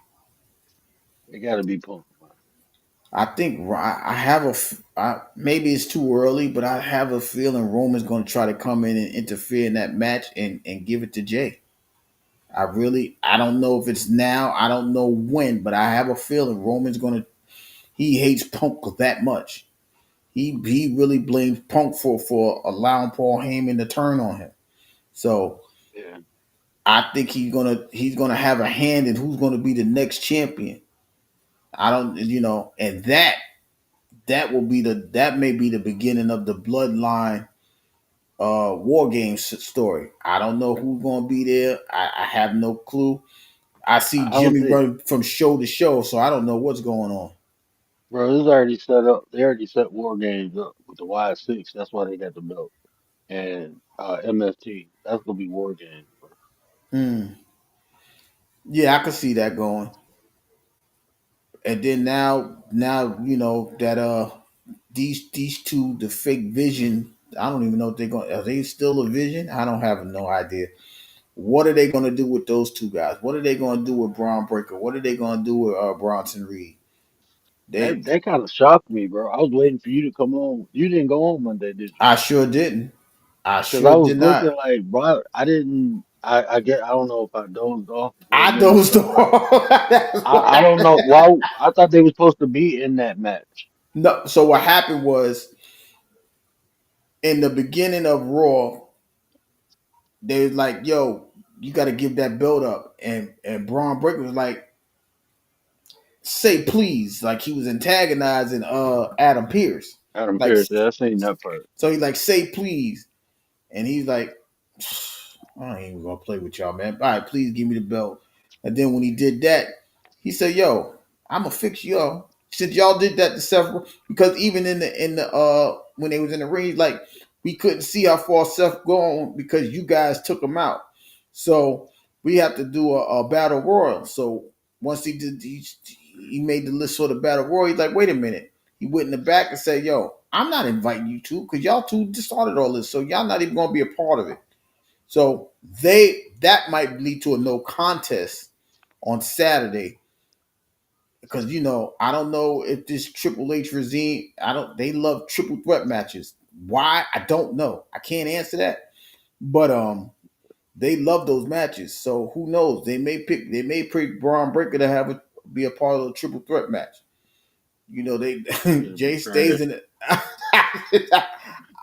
It gotta be Punk, man. I think I have maybe it's too early, but I have a feeling Roman's going to try to come in and interfere in that match and give it to Jay. I don't know if it's now. I don't know when, but I have a feeling Roman's going to. He hates Punk that much. He really blames Punk for allowing Paul Heyman to turn on him. So Yeah. I think he's gonna have a hand in who's gonna be the next champion. I don't, and that may be the beginning of the bloodline war games story. I don't know who's gonna be there. I have no clue. I see I don't Jimmy think, running from show to show, so I don't know what's going on. bro. This is already set up. They already set War Games up with the Y6. That's why they got the belt. And MFT. That's gonna be War Games, bro. Hmm. Yeah, I could see that going. And then now that these two, the fake Vision. I don't even know if they're going. Are they still a Vision? I don't have no idea. What are they going to do with those two guys? What are they going to do with Braun Breaker? What are they going to do with Bronson Reed? They, That kind of shocked me, bro. I was waiting for you to come on. You didn't go on Monday, did you? I sure didn't. I Because I sure was did looking not. like, bro, I didn't. I get. I don't know if I dozed off for a I minute, dozed but off. That's what I don't know happened. why. I thought they were supposed to be in that match. No. So what happened was in the beginning of Raw, they was like, "Yo, you got to give that build up," and Braun Breaker was like, "Say please," like he was antagonizing Adam Pierce, Adam like Pearce, yeah, I seen that part. so he's like, "Say please," and he's like, I ain't even gonna play with y'all, man. All right, please give me the belt. And then when he did that, he said, "Yo, I'm gonna fix y'all." Since y'all did that to several, because even in the when they was in the ring, like we couldn't see how far Seth going because you guys took him out. So we have to do a battle royal. So once he made the list for the battle royal. He's like, wait a minute. He went in the back and said, "Yo, I'm not inviting you two because y'all two just started all this, so y'all not even gonna be a part of it." So that might lead to a no contest on Saturday because I don't know if this Triple H regime, I don't. They love triple threat matches. Why? I don't know. I can't answer that. But they love those matches. So who knows? They may pick Braun Breaker to be a part of a triple threat match. They It'll be Jay stays trash. in it. They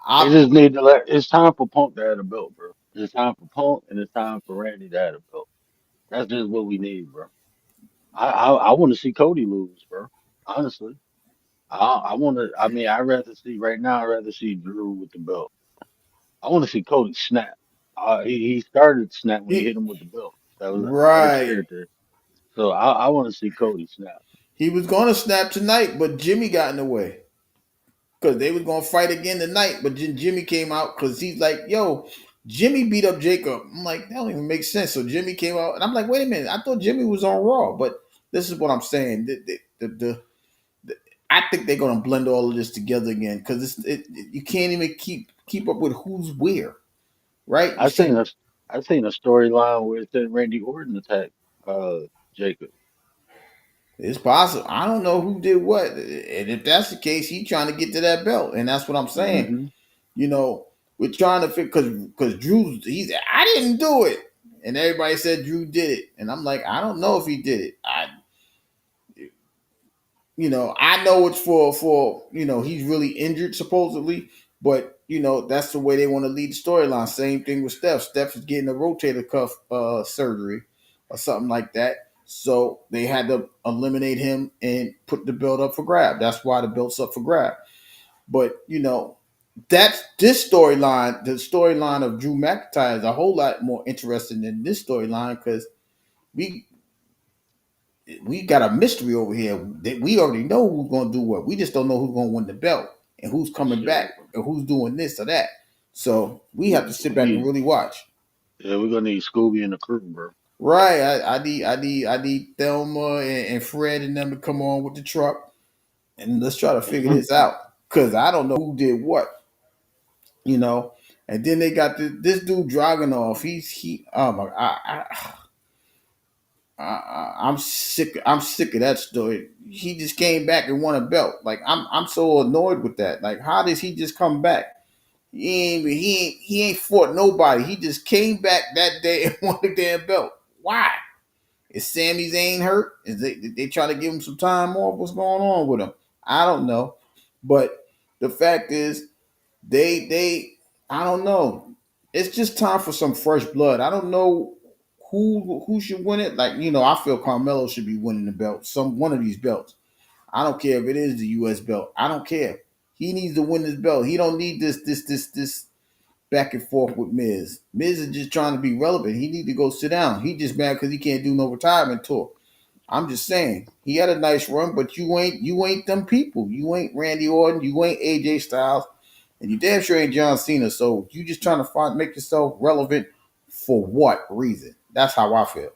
I, just need to let. It's time for Punk to have a belt, bro. It's time for Punk, and it's time for Randy to have a belt. That's just what we need, bro. I want to see Cody lose, bro. Honestly, I want to. I mean, I rather see right now. I would rather see Drew with the belt. I want to see Cody snap. He started to snap when he hit he him with the belt. That was I heard right. scared there. So I want to see Cody snap. He was going to snap tonight, but Jimmy got in the way because they was going to fight again tonight. But then Jimmy came out because he's like, "Yo, Jimmy beat up Jacob." I'm like, that don't even make sense. So Jimmy came out, and I'm like, "Wait a minute, I thought Jimmy was on Raw." But this is what I'm saying. I think they're going to blend all of this together again because you can't even keep up with who's where, right? You I seen see, a I seen a storyline where it said Randy Orton attacked Jacob. it's possible. I don't know who did what, and if that's the case, he trying to get to that belt, and that's what I'm saying. Hmm. You know, we're trying to fit because he's I didn't do it, and everybody said Drew did it, and I'm like, I don't know if he did it. I know it's for he's really injured supposedly, but that's the way they want to lead the storyline. Same thing with Steph. Steph is getting a rotator cuff surgery or something like that. So they had to eliminate him and put the belt up for grab. That's why the belt's up for grab. But that's this storyline. The storyline of Drew McIntyre is a whole lot more interesting than this storyline because we we got a mystery over here that we already know who's going to do what. We just don't know who's going to win the belt and who's coming back Shit, bro. and who's doing this or that. So we have to sit We back and need really watch. Yeah, we're gonna need Scooby and the crew, bro. Right. I need Thelma and Fred and them to come on with the truck and let's try to figure this out. Cause I don't know who did what, you know. And then they got this dude Dragunov. He oh my I'm sick. I'm sick of that story. He just came back and won a belt. Like I'm so annoyed with that. Like how does he just come back? He ain't fought nobody. He just came back that day and won the damn belt. Why? Is Sami Zayn hurt? Is they try to give him some time off? What's going on with him? I don't know. But the fact is, they I don't know. It's just time for some fresh blood. I don't know who should win it. Like I feel Carmelo should be winning the belt. Some one of these belts. I don't care if it is the U.S. belt. I don't care. He needs to win this belt. He don't need this back and forth with Miz. Miz is just trying to be relevant. He need to go sit down. He just mad because he can't do no retirement tour. I'm just saying he had a nice run, but you ain't them people. You ain't Randy Orton. You ain't AJ Styles, and you damn sure ain't John Cena. So you just trying to make yourself relevant for what reason? That's how I feel.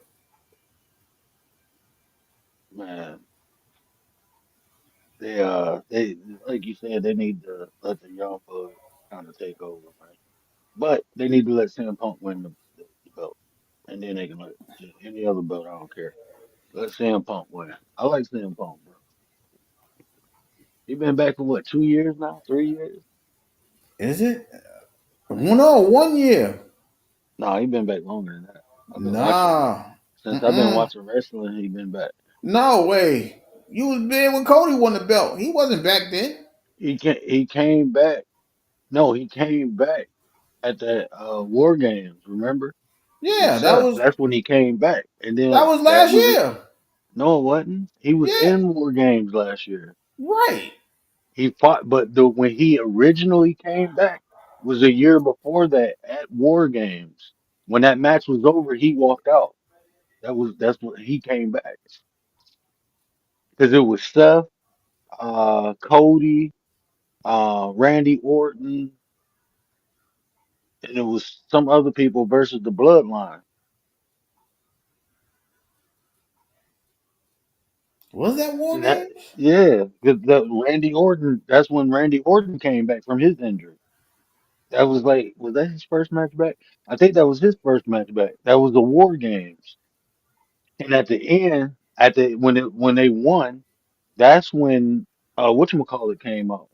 Man, they like you said, they need to let the young blood kind of take over, man. But they need to let CM Punk win the belt, and then they can let any other belt. I don't care. Let CM Punk win. I like CM Punk, bro. He been back for what, 2 years now, 3 years? Is it? No, 1 year. No, he been back longer than that. I've been watching Nah. since I've been Mm-mm. watching wrestling. He been back. No way. You was there when Cody won the belt. He wasn't back then. He came back. No, he came back at the War Games. Remember with Yeah, that Seth? was That's when he came back, and that then was that last was it. year. No, it wasn't. He was Yeah, in War Games last year. right. He fought, but the when he originally came back was a year before that at War Games. When that match was over, he walked out. That's when he came back because it was Seth, Cody, Randy Orton, and it was some other people versus the Bloodline. Was that War And that, Games? yeah, because Randy Orton. That's when Randy Orton came back from his injury. That was like, was that his first match back? I think that was his first match back. That was the War Games. And at the end. At the when they won, that's when whatchamacallit came out.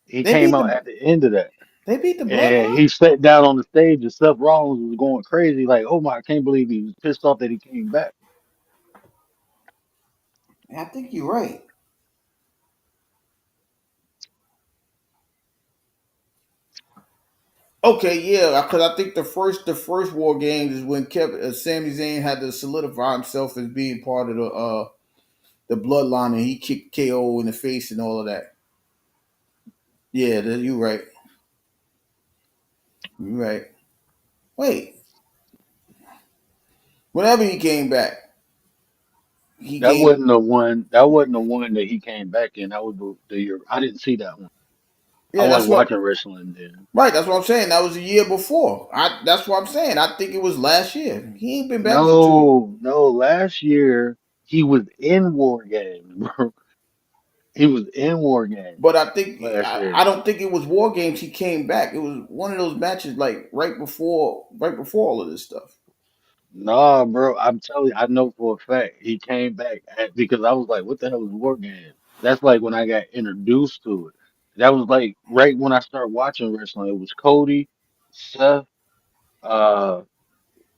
He They came beat out the at the end of that. they beat the And Bloodline. he sat down on the stage and Seth Rollins was going crazy, like, oh my, I can't believe he was pissed off that he came back. I think you're right. Okay, yeah, because I think the first War Games is when Kevin Sami Zayn had to solidify himself as being part of the Bloodline, and he kicked KO in the face and all of that. Yeah, you're right. You're right. Wait, whenever he came back, he That gained. wasn't the one. That wasn't the one that he came back in. That was the year. I didn't see that one. I Yeah, wasn't that's what. watching wrestling then. Right, that's what I'm saying. That was the year before. That's what I'm saying. I think it was last year. He ain't been back for 2 years. No, no. Last year he was in War Games, bro. He was in War Games But I think last I year. don't think it was War Games. He came back. It was one of those matches like right before all of this stuff. Nah, bro. I'm telling you, I know for a fact he came back because I was like, "What the hell is War Games?" That's like when I got introduced to it. That was like right when I started watching wrestling. It was Cody, Seth, uh,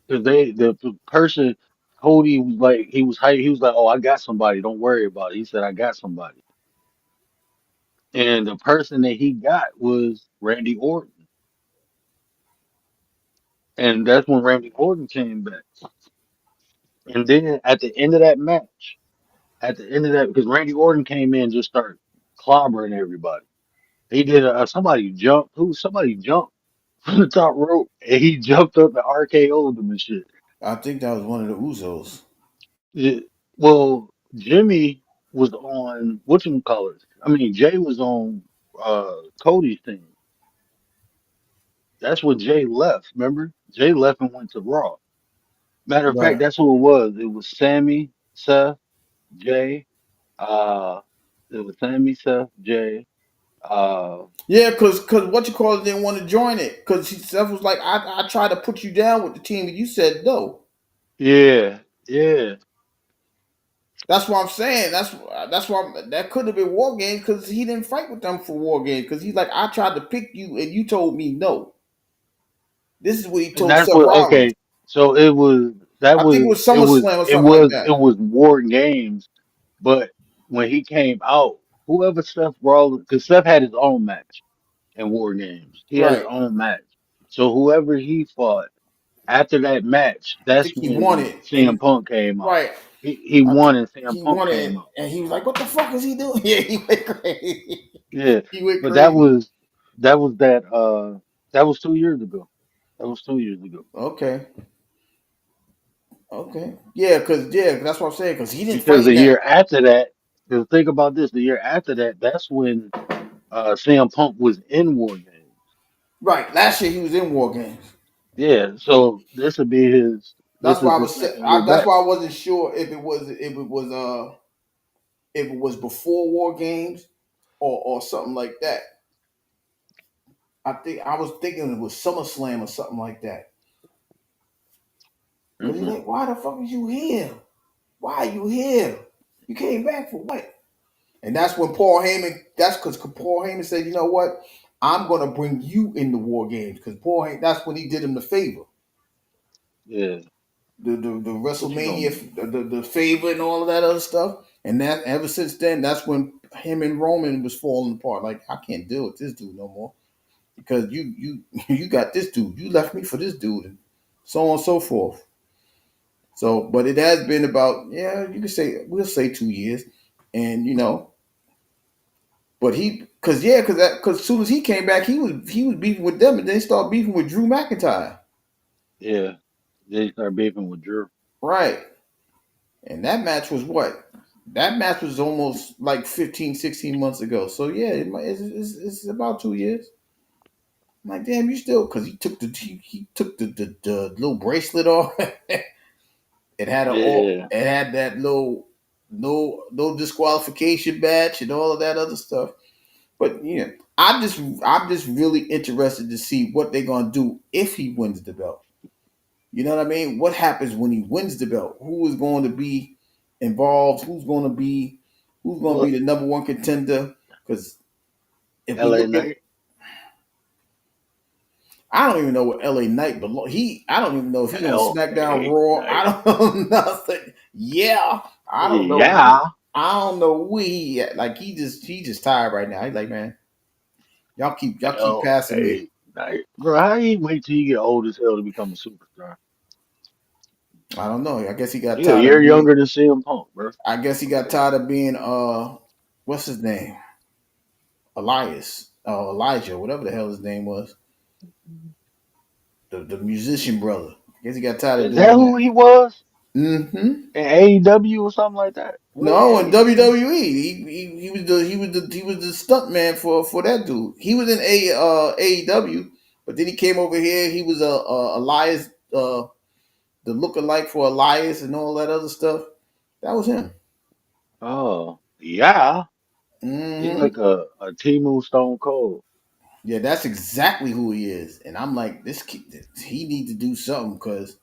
because the person Cody was like he was hype. He was like, "Oh, I got somebody. Don't worry about it." He said, "I got somebody," and the person that he got was Randy Orton, and that's when Randy Orton came back. And then at the end of that match. At the end of that, because Randy Orton came in and just started clobbering everybody. He did somebody jumped. Somebody jumped from the top rope and he jumped up and RKO'd them and shit. I think that was one of the Usos. It- well, Jimmy was on whatchamacallit. I mean, Jay was on Cody's team. That's when Jay left. Remember, Jay left and went to Raw. Matter of fact, Right. that's who it was. It was Sammy, Seth, Jay. Uh, it was Sammy, Seth, Jay. Uh, Yeah, cause what you call it didn't want to join it because Seth was like, I tried to put you down with the team and you said no. yeah, yeah. That's what I'm saying. That's why that could have been War Games because he didn't fight with them for War Games because he's like, I tried to pick you and you told me no. This is what he And told that's Seth what Rollins. okay. So it was that I think it was was SummerSlam or something like that. it was War Games, but when he came out, whoever Seth Rollins, because Seth had his own match in War Games, he had his Right. own match. So whoever he fought after that match, I that's think he won when it and CM Punk came out. right. He I won think and CM he Punk won came it out. and he was like, "What the fuck is he doing?" Yeah, he went crazy. Yeah, He went but crazy. that was 2 years ago. That was 2 years ago. Okay. Okay. Yeah, that's what I'm saying. Because he didn't Because fight the in that. year after that, because think about this, the year after that, that's when CM Punk was in War Games. Right. Last year he was in War Games. Yeah, so this would be his. That's This is why I his was. second year That's back. why I wasn't sure if it was before War Games or something like that. I was thinking it was SummerSlam or something like that. Because he's Hmm. like, "Why the fuck is you here? Why are you here? You came back for what?" And that's when Paul Heyman. That's because Paul Heyman said, "You know what? I'm gonna bring you in the War Games." Because Paul Heyman. That's when he did him the favor. Yeah, The what you gonna do? WrestleMania, the favor, and all of that other stuff. And that ever since then, that's when him and Roman was falling apart. Like, I can't deal with this dude no more because you got this dude. You left me for this dude, and so on and so forth. So, but it has been about, yeah, you could say, we'll say 2 years, and but because as soon as he came back, he was beefing with them, and then he started beefing with Drew McIntyre, Yeah, they start beefing with Drew. right? And that match was what? That match was almost like 15, 16 months ago. So yeah, it's about 2 years. I'm like, damn, you still because he took the little bracelet off. Yeah, It had that little no disqualification badge and all of that other stuff. But I'm just really interested to see what they're gonna do if he wins the belt. You know what I mean? What happens when he wins the belt? Who is going to be involved, who's gonna be Look, the number one contender. Because if we LA look at, Knight. I don't even know what LA Knight belong. I don't even know if he's on SmackDown, LA Raw. I Knight. don't know nothing. Yeah, I don't know. Yeah. I don't know where he at. Like he just tired right now. He's like, man, y'all keep passing me. LA Knight. Bro, how you wait till you get old as hell to become a superstar? I don't know. I guess he got You a tired year of being. younger than CM Punk, bro. I guess he got tired of being. What's his name? Elias. Oh, Elijah. Whatever the hell his name was. The musician brother. I guess he got tired of Is that doing who that. he was? Mm-hmm. In AEW or something like that? What No, in AEW? WWE, he was the stunt man for that dude. He was in AEW, but then he came over here. He was a Elias, the lookalike for Elias and all that other stuff. That was him. Oh, yeah. He's Hmm. like a Timu Stone Cold. Yeah, that's exactly who he is. And I'm like, this kid, he need to do something because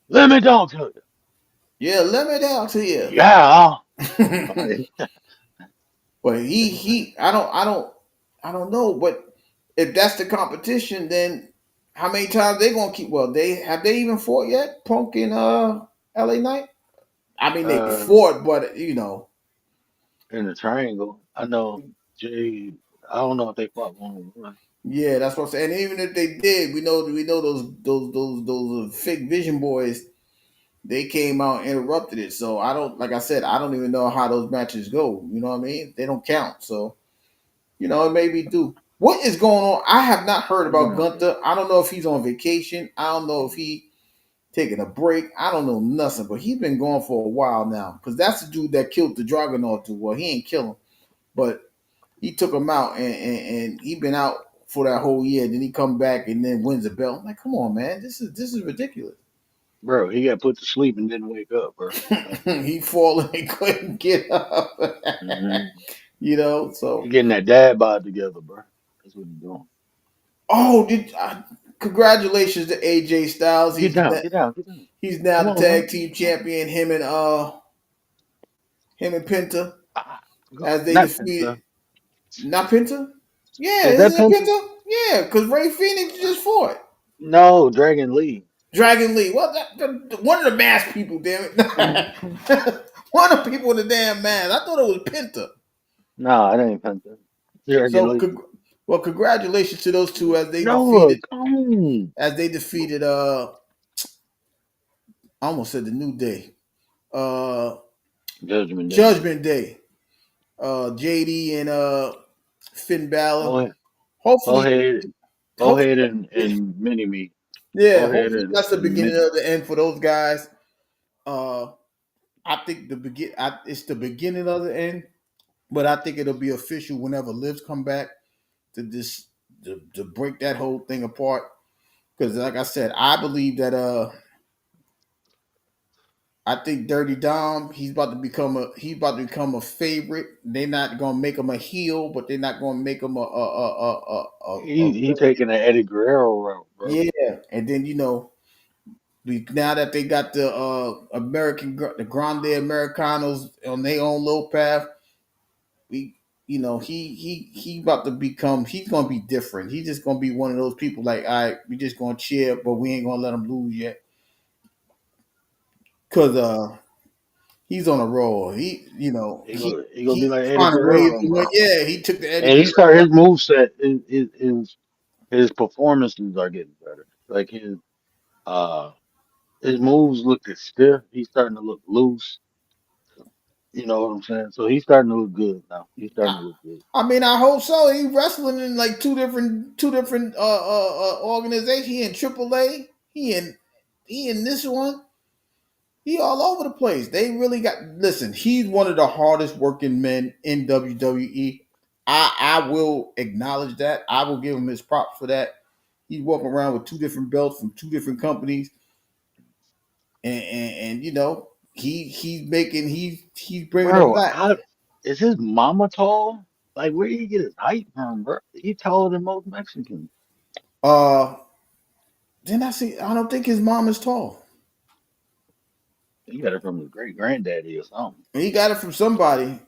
Let me talk to you. yeah, let me down to you. Yeah. Like, But I don't know. But if that's the competition, then how many times they gonna keep? Well, they even fought yet? Punk and LA Knight. I mean, they uh, fought, but you know, in the triangle. I know Jay. I don't know if they fought one on one. yeah, that's what I'm saying. And even if they did, we know those fake Vision boys. They came out and interrupted it. So I don't, like I said, I don't even know how those matches go. You know what I mean? They don't count. So you know, it maybe do. What is going on? I have not heard about Yeah. Gunther. I don't know if he's on vacation. I don't know if he taking a break. I don't know nothing, but he's been gone for a while now. Because that's the dude that killed the Dragunov dude. Well, he ain't kill him, but he took him out, and he been out for that whole year. Then he come back and then wins the belt. I'm like, come on, man, this is ridiculous. Bro, he got put to sleep and didn't wake up, bro. He falling and couldn't get up. Hmm. You know, He so getting that dad bod together, bro. That's what he's doing. oh, congratulations to AJ Styles. Get down, get down, get down. He's now Come the on, man. tag team champion. Him and Penta Ah, go. as they Not defeated Penta. not Penta. Yeah, Is that isn't it Penta? Penta? Yeah, because Ray Phoenix just fought No, Dragon Lee. Dragon Lee. Well, one of the masked people, damn it. One of the people in the damn mask. I thought it was Penta. No, it ain't Penta. Dragon So, Lee. well, congratulations to those two Noah, come on. as they defeated. I almost said the New Day. Uh, Judgment Day. Judgment Day. JD and Finn Balor. Ho Hopefully, Hohead, hopefully, Hohead and Mini Me. yeah. Hohead Hopefully that's the and beginning Mini. of the end for those guys. Uh, I think it's the beginning of the end, but I think it'll be official whenever Livs come back to this to break that whole thing apart. Because, like I said, I believe that I think Dirty Dom he's about to become a favorite. They're not gonna make him a heel, but they're not gonna make him a He taking an Eddie Guerrero route, bro. yeah. And then now that they got the the Grande Americanos on their own little path, we he about to become he's gonna be different. He's just gonna be one of those people like, all right, we just gonna cheer, but we ain't gonna let him lose yet. Cause he's on a roll. He gonna be He like Eddie trying to raise Guerrero, the win. bro. Yeah, he took the Eddie And he Guerrero. started his moveset. His performances are getting better. Like uh his moves look stiff. He's starting to look loose. You know what I'm saying? So he's starting to look good now. He's starting to look good. I mean, I hope so. He wrestling in like two different organizations. He in AAA. He in this one. He all over the place. They really got listen. He's one of the hardest working men in WWE. I will acknowledge that. I will give him his props for that. He's walking around with two different belts from two different companies, and he's bringing them Bro, back. how is his mama tall? Like where did he get his height from, bro? He taller than most Mexicans. Uh, then I see. I don't think his mom is tall. He got it from his great granddaddy or something. And he got it from somebody.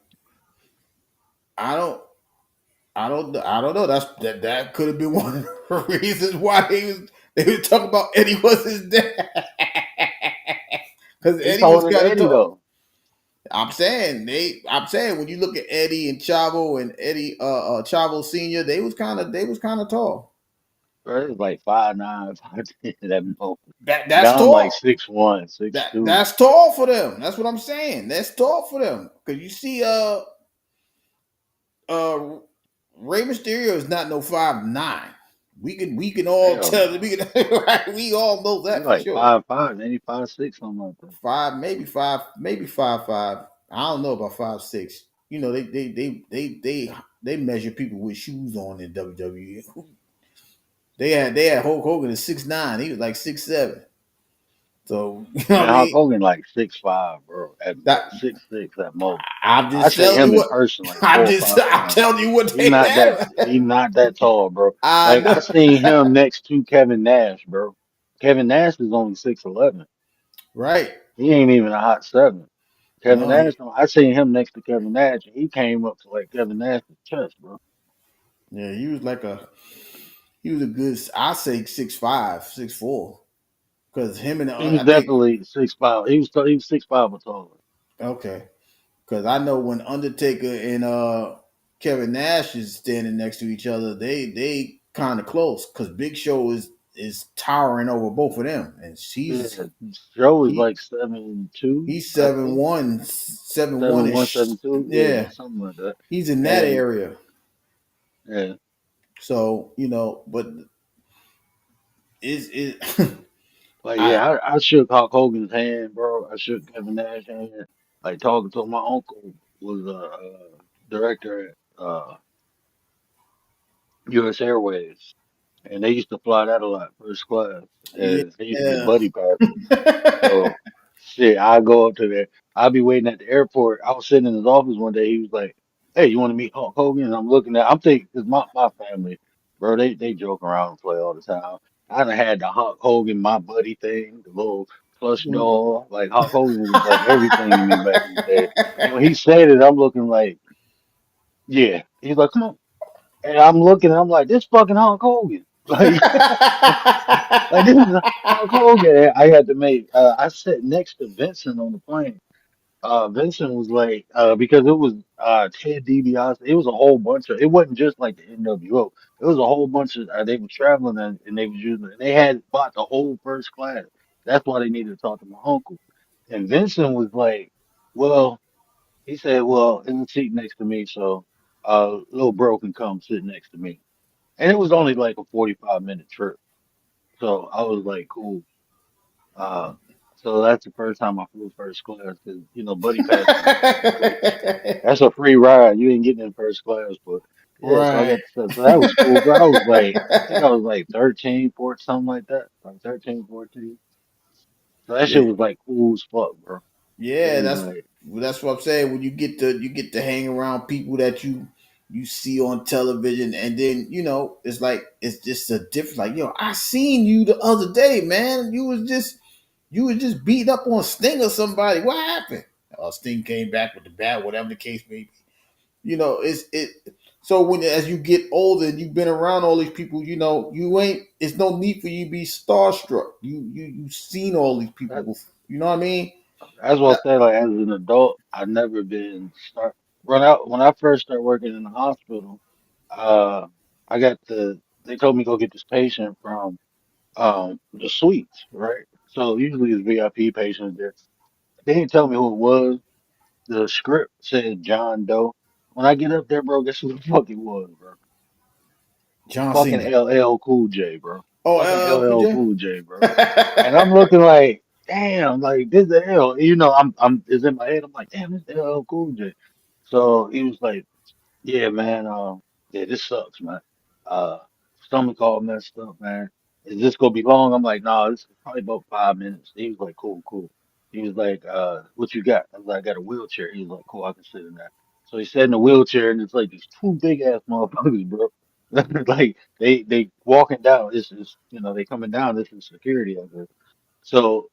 I don't. I don't know. That could have been one of the reasons why they was talking about Eddie was his dad. Because He Eddie was told it to kind of Eddie tall. though. I'm saying when you look at Eddie and Chavo and Eddie Chavo Senior, they was kind of tall. Bro, it was like 5'9", 5'10", that mo. That's Dom like tall. 6'1", six That two. that's tall for them. That's what I'm saying. That's tall for them. Cause you see uh Rey Mysterio is not no 5'9". We can all Hell tell no. we can right, we all know He that for like sure. 5'5", maybe 5'6", something like that. Five, maybe 5'5". I don't know about 5'6". You know, they measure people with shoes on in WWE. They had Hulk Hogan at 6'9". He was like 6'7". So you know what Man, I Hulk mean? Hogan like 6'5", bro, at That most, 6'6" at most. I'm I just seen telling you him in what person like I'm four or just five I'm times. telling you what He they not that have. he not that tall, bro. I Like know. I seen him next to Kevin Nash, bro. Kevin Nash is only 6'11". Right. He ain't even a hot seven. Kevin No, Nash, I seen him next to Kevin Nash, and he came up to like Kevin Nash's chest, bro. yeah, he was a good, I say 6'5", 6'4". Because him and He was I think, definitely 6'5". He was 6'5" or taller. okay. Because I know when Undertaker and Kevin Nash is standing next to each other, they kind of close. Because Big Show is towering over both of them, and Yeah, Joe was he like 7'2", he's I seven think. one, seven one 7'1", ish. 7'2". Yeah, Yeah, something like that. he's in that And area. yeah, So but is but I yeah, I shook Hulk Hogan's hand, bro. I shook Kevin Nash's hand. Like talking to my uncle was a director at U.S. Airways, and they used to fly that a lot, first class, and they used to get yeah. buddy passes. So shit, I go up to there. I'll be waiting at the airport. I was sitting in his office one day. He was like, "Hey, you want to meet Hulk Hogan?" And I'm looking at. I'm thinking, cause my family, bro, they joke around and play all the time. I done had the Hulk Hogan my buddy thing, the little plush doll. Like Hulk Hogan was like everything to me back in the day. And when he said it, I'm looking like, yeah. He's like, "Come on," and I'm looking. I'm like, "This fucking Hulk Hogan." Like, like this is Hulk Hogan. I had to make. I sat next to Vincent on the plane. Vincent was like, because it was Ted DiBiase. It was a whole bunch of. It wasn't just like the NWO. It was a whole bunch of. They were traveling and they was using. They had bought the whole first class. That's why they needed to talk to my uncle. And Vincent was like, well, he said, well, in the seat next to me, so little bro can come sit next to me. And it was only like a 45-minute trip. So I was like, cool. Uh, so that's the first time I flew first class because buddy passes is like a free. That's a free ride. You ain't getting in first class, but yeah. So I Right. got to so that was cool, bro. I was like, I think I was like 13, 14, something like that, like 13, 14. So that shit Yeah. was like cool as fuck, bro. It Yeah, was that's like that's what I'm saying. When you get to hang around people that you see on television, and then it's like it's just a different. Like, I seen you the other day, man. You was just beating up on Sting or somebody. What happened? Sting came back with the bat, whatever the case may be. It's it. So as you get older and you've been around all these people, you ain't. It's no need for you to be starstruck. You've seen all these people that. before. You know what I mean? That's what That, I said. Like as an adult, I've never been start run out when I first started working in the hospital. Uh, I got they told me go get this patient from the suites, right? So usually it's VIP patients there. They didn't tell me who it was. The script said John Doe. When I get up there, bro, guess who the fuck it was, bro? John Fucking Cena. LL Cool J, bro. Oh, Fucking LL Cool LL J. Cool J, bro. And I'm looking like, damn, like this the hell. I'm it's in my head. I'm like, damn, this LL Cool J. So he was like, yeah, man. Yeah, this sucks, man. Uh, Stomach all messed up, man. Is this gonna be long? I'm like, nah, this is probably about 5 minutes. He was like, cool, cool. He was like, what you got? I was like, I got a wheelchair. He was like, cool, I can sit in that. So he sat in the wheelchair, and it's like these two big ass motherfuckers, bro. Like they walking down. This is they coming down. This is security, I guess. So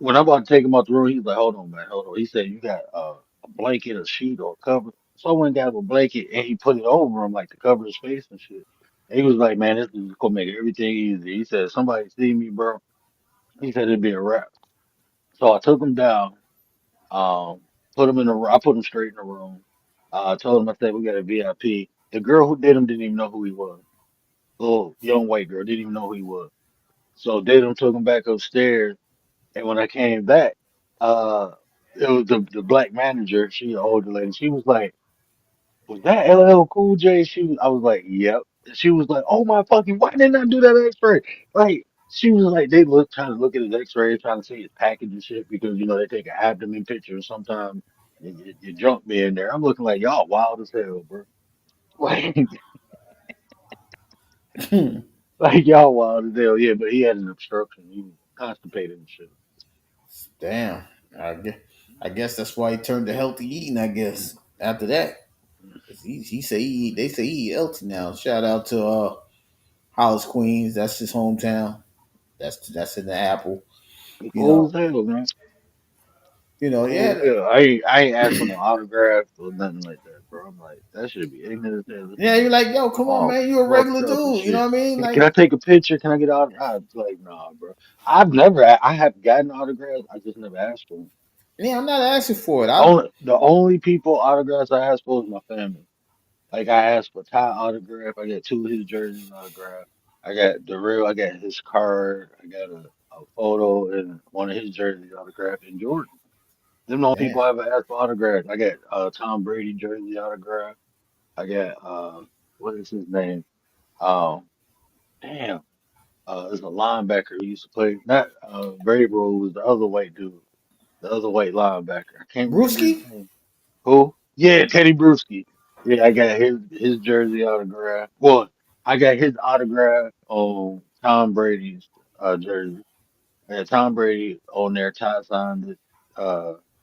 When I'm about to take him out the room, he's like, "Hold on, man, hold on." He said, "You got a blanket, a sheet, or a cover?" So I went and got him a blanket, and he put it over him like to cover his face and shit. And he was like, "Man, this is gonna make everything easy." He said, "Somebody see me, bro." He said it'd be a wrap. So I took him down, um, put him in the. I put him straight in the room. I told him, I said, "We got a VIP." The girl who did him didn't even know who he was. Little young white girl didn't even know who he was. So did him, took him back upstairs. And when I came back, uh, it was the black manager. She an older lady. She was like, "Was that LL Cool J?" I was like, "Yep." She was like, "Oh my fucking! Why didn't I do that X-ray?" Like she was like, they look trying to look at his X-ray, trying to see his package and shit because they take an abdomen picture and sometimes your junk be in there. I'm looking like y'all wild as hell, bro. Like like y'all wild as hell. Yeah, but he had an obstruction. He was constipated and shit. Damn. I guess, I guess that's why he turned to healthy eating. I guess after that, 'cause he say he eat, they say he eat healthy now. Shout out to Hollis, Queens. That's his hometown. That's in the Apple. He You cool know. as hell, man. Cool as Yeah, hell. I ain't asked for no autograph or nothing like that, bro. I'm like, that should be ignorant as hell. This yeah. man You're like, yo, come on, all man. You a fucked regular up and dude. You know shit. what I mean? Can I Like, take a picture? Can I get out? I was like, nah, bro. I have gotten autographs. I just never asked for them. yeah, I'm not asking for it. The only people autographs I asked for is my family. Like I asked for Ty autograph. I got two of his jerseys autographed. I got his card. I got a photo and one of his jerseys autographed in Jordan. Them the only Damn. people I ever asked for autographs. I got Tom Brady jersey autograph. I got what is his name? Um damn. There's a linebacker who used to play not Vrabel was the other white dude. The other white linebacker. I can't remember his Brewski? name. Who? Yeah, Teddy Bruschi. Yeah, I got his jersey autograph. Well, I got his autograph on Tom Brady's jersey. I got Tom Brady on there. Ty signed it.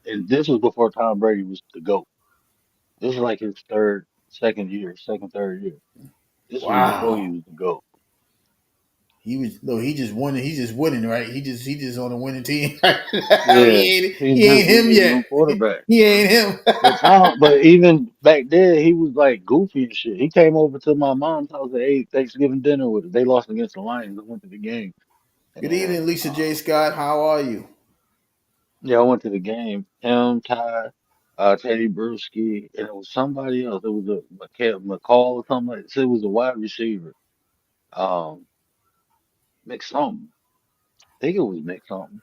And this was before Tom Brady was the GOAT. This is like his third year. This was before he Wow. was the GOAT. He was no, he just won. He's just winning, right? He just on a winning team. Yeah, he's He just ain't a him young yet. quarterback. He ain't him. But even back then, he was like goofy and shit. He came over to my mom's house and ate Thanksgiving dinner with us. They lost against the Lions. I went to the game, Good and evening, Lisa J. Scott. How are you? yeah, I went to the game. Him, Ty, Teddy Bruschi, and it was somebody else. It was a McCall or something like this. It was a wide receiver. Um, Mick something. I think it was Mick something.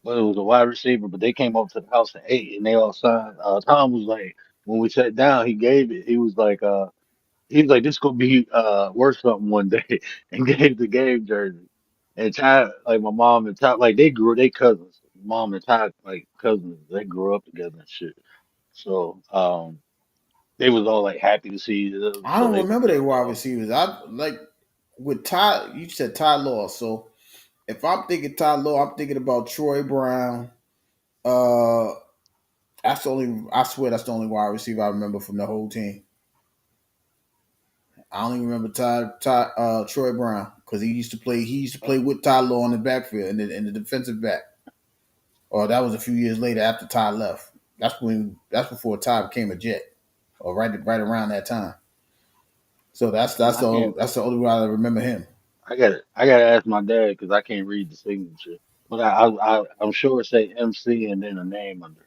But it was a wide receiver. But they came up to the house and ate, and they all signed. Tom was like, when we sat down, he gave it. He was like, this gonna be worth something one day, and gave the game jersey. And Ty, like my mom and Ty, like they cousins. Mom and Ty, like cousins, they grew up together and shit. So they was all like happy to see them. I So don't they was remember they wide uh, receivers. I like with Ty. You said Ty Law. So if I'm thinking Ty Law, I'm thinking about Troy Brown. Uh, that's the only. I swear that's the only wide receiver I remember from the whole team. I don't even remember Troy Brown because he used to play. He used to play with Ty Law in the backfield and in the defensive back. Or that was a few years later after Ty left. That's before Ty became a Jet, or right around that time. So I can't. that's the only way I remember him. I gotta ask my dad because I can't read the signature. But I'm sure it say MC and then a name under.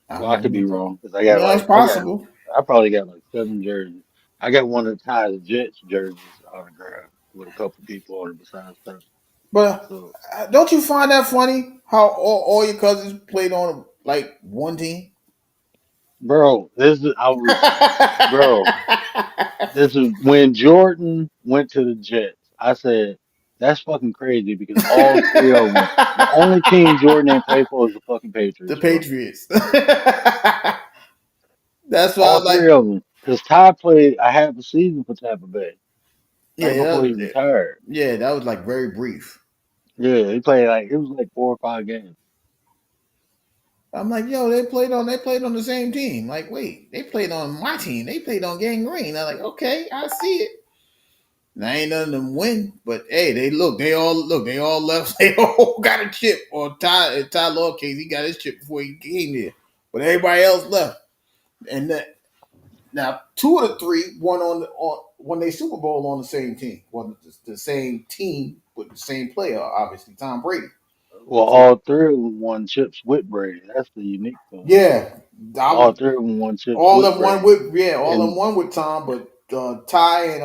I Well, don't I know. could be wrong because I got Yeah, it's like possible. I probably got like seven jerseys. I got one of the Ty's Jets jerseys autographed with a couple people on it besides that. But So, don't you find that funny how all your cousins played on like one team? bro, bro, this is when Jordan went to the Jets. I said that's fucking crazy because all three of them, the only team Jordan ain't played for is the fucking The Patriots, bro. Patriots. That's why I All was like, three of them. Because Ty played a half a season for Tampa Bay right yeah, before he retired. yeah, that was like very brief. Yeah, he played like it was like 4 or 5 games. I'm like, yo, they played on the same team. Like, wait, they played on my team. They played on Gang Green. I'm like, okay, I see it. Now ain't none of them win, but hey, they all left, they all got a chip. Or Ty Law case, he got his chip before he came here, but everybody else left. And that now two of the three won their Super Bowl on the same team, well the same team with the same player, obviously Tom Brady. Well, So all three of them won chips with Brady. That's the unique thing. yeah, I All was three of them won chips all with of one Brady. with all of And one with Tom, but Ty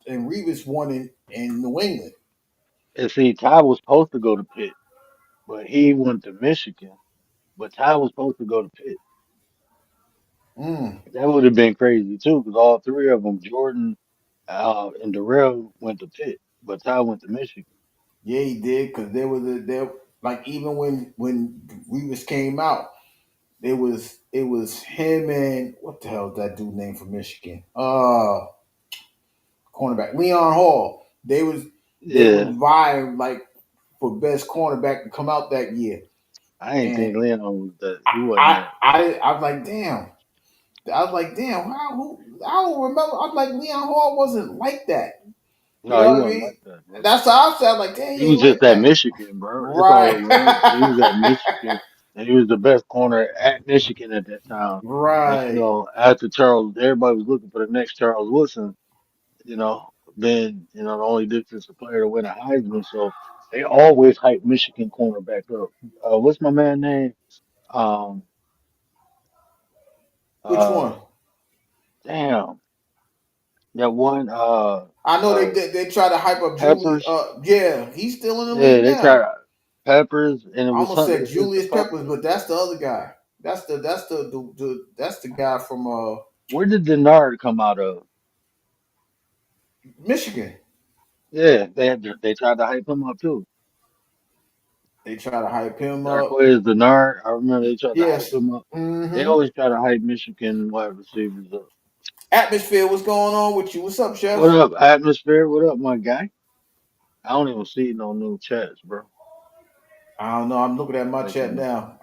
and Revis won in New England. see, Ty was supposed to go to Pitt, but he went to Michigan. But Ty was supposed to go to Pitt. Mm. That would have been crazy too, because all three of them, Jordan, and Darrell, went to Pitt, but Ty went to Michigan. Yeah, he did because there like even when Revis came out, it was him and what the hell is that dude name from Michigan? Cornerback Leon Hall. They was Yeah, vying like for best cornerback to come out that year, I ain't think and Leon was that. I He wasn't I that. I was like damn. I was like, damn, I don't remember. I was like, Leon Hall wasn't like that. You No, know he what I wasn't mean? like that, bro. That's how I said, like, damn, He he ain't was just like at that. Michigan, bro. That's all it Right. was. He was at Michigan, and he was the best corner at Michigan at that time. But you Right. know, after Charles, everybody was looking for the next Charles Woodson. You know, then the only defensive player to win a Heisman. So they always hype Michigan cornerback up. What's my man name? Um, Which uh, one? damn, that one. I know Uh, they try to hype up Julie. Peppers. Yeah, he's still in the Yeah, league they tried now. Peppers, and it I was almost something. said It's the Julius Peppers, fucking. but that's the other guy. That's the guy from Where did Denard come out of? Michigan. Yeah, they tried to hype him up too. They try to hype him up. Darqueze Denard, I remember they tried to hype Yes. him up. They Mm-hmm. always try to hype Michigan wide receivers up. Atmosphere, what's going on with you? What's up, What Chef? up, atmosphere? What up, my guy? I don't even see no new chats, bro. I don't know. I'm looking at my Like, chat now.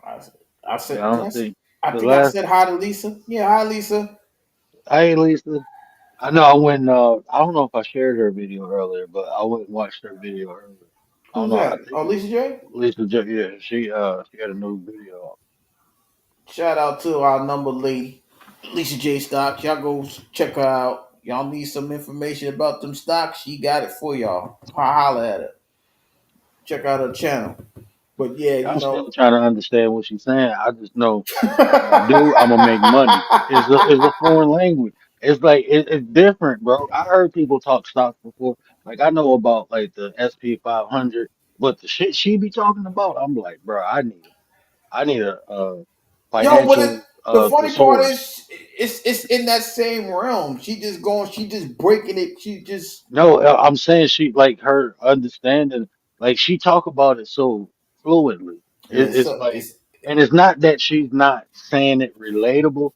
I yeah, said, I don't see I the think I last. said hi to Lisa. Yeah, hi, Lisa. Hey, Lisa. I know I went. I don't know if I shared her video earlier, but I went and watched her video earlier. I don't Who's know. I that? think Oh, it was Lisa J. Lisa. Yeah, she had a new video. Shout out to our number lady, Lisa J. Stock. Y'all go check her out. Y'all need some information about them stocks? She got it for y'all. Holla at her. Check out her channel. But yeah, I'm still trying to understand what she's saying. I just know if I do, I'm gonna make money. It's a foreign language. It's like it's different, bro. I heard people talk stocks before. Like I know about like the SP 500, but the shit she be talking about, I'm like, bro, I need a Yo, but financial the funny part thesaurus. is, it's in that same realm. She just breaking it. She just No, I'm saying she like her understanding, like she talk about it so fluently. yeah. It's So like, it's and it's not that she's not saying it relatable.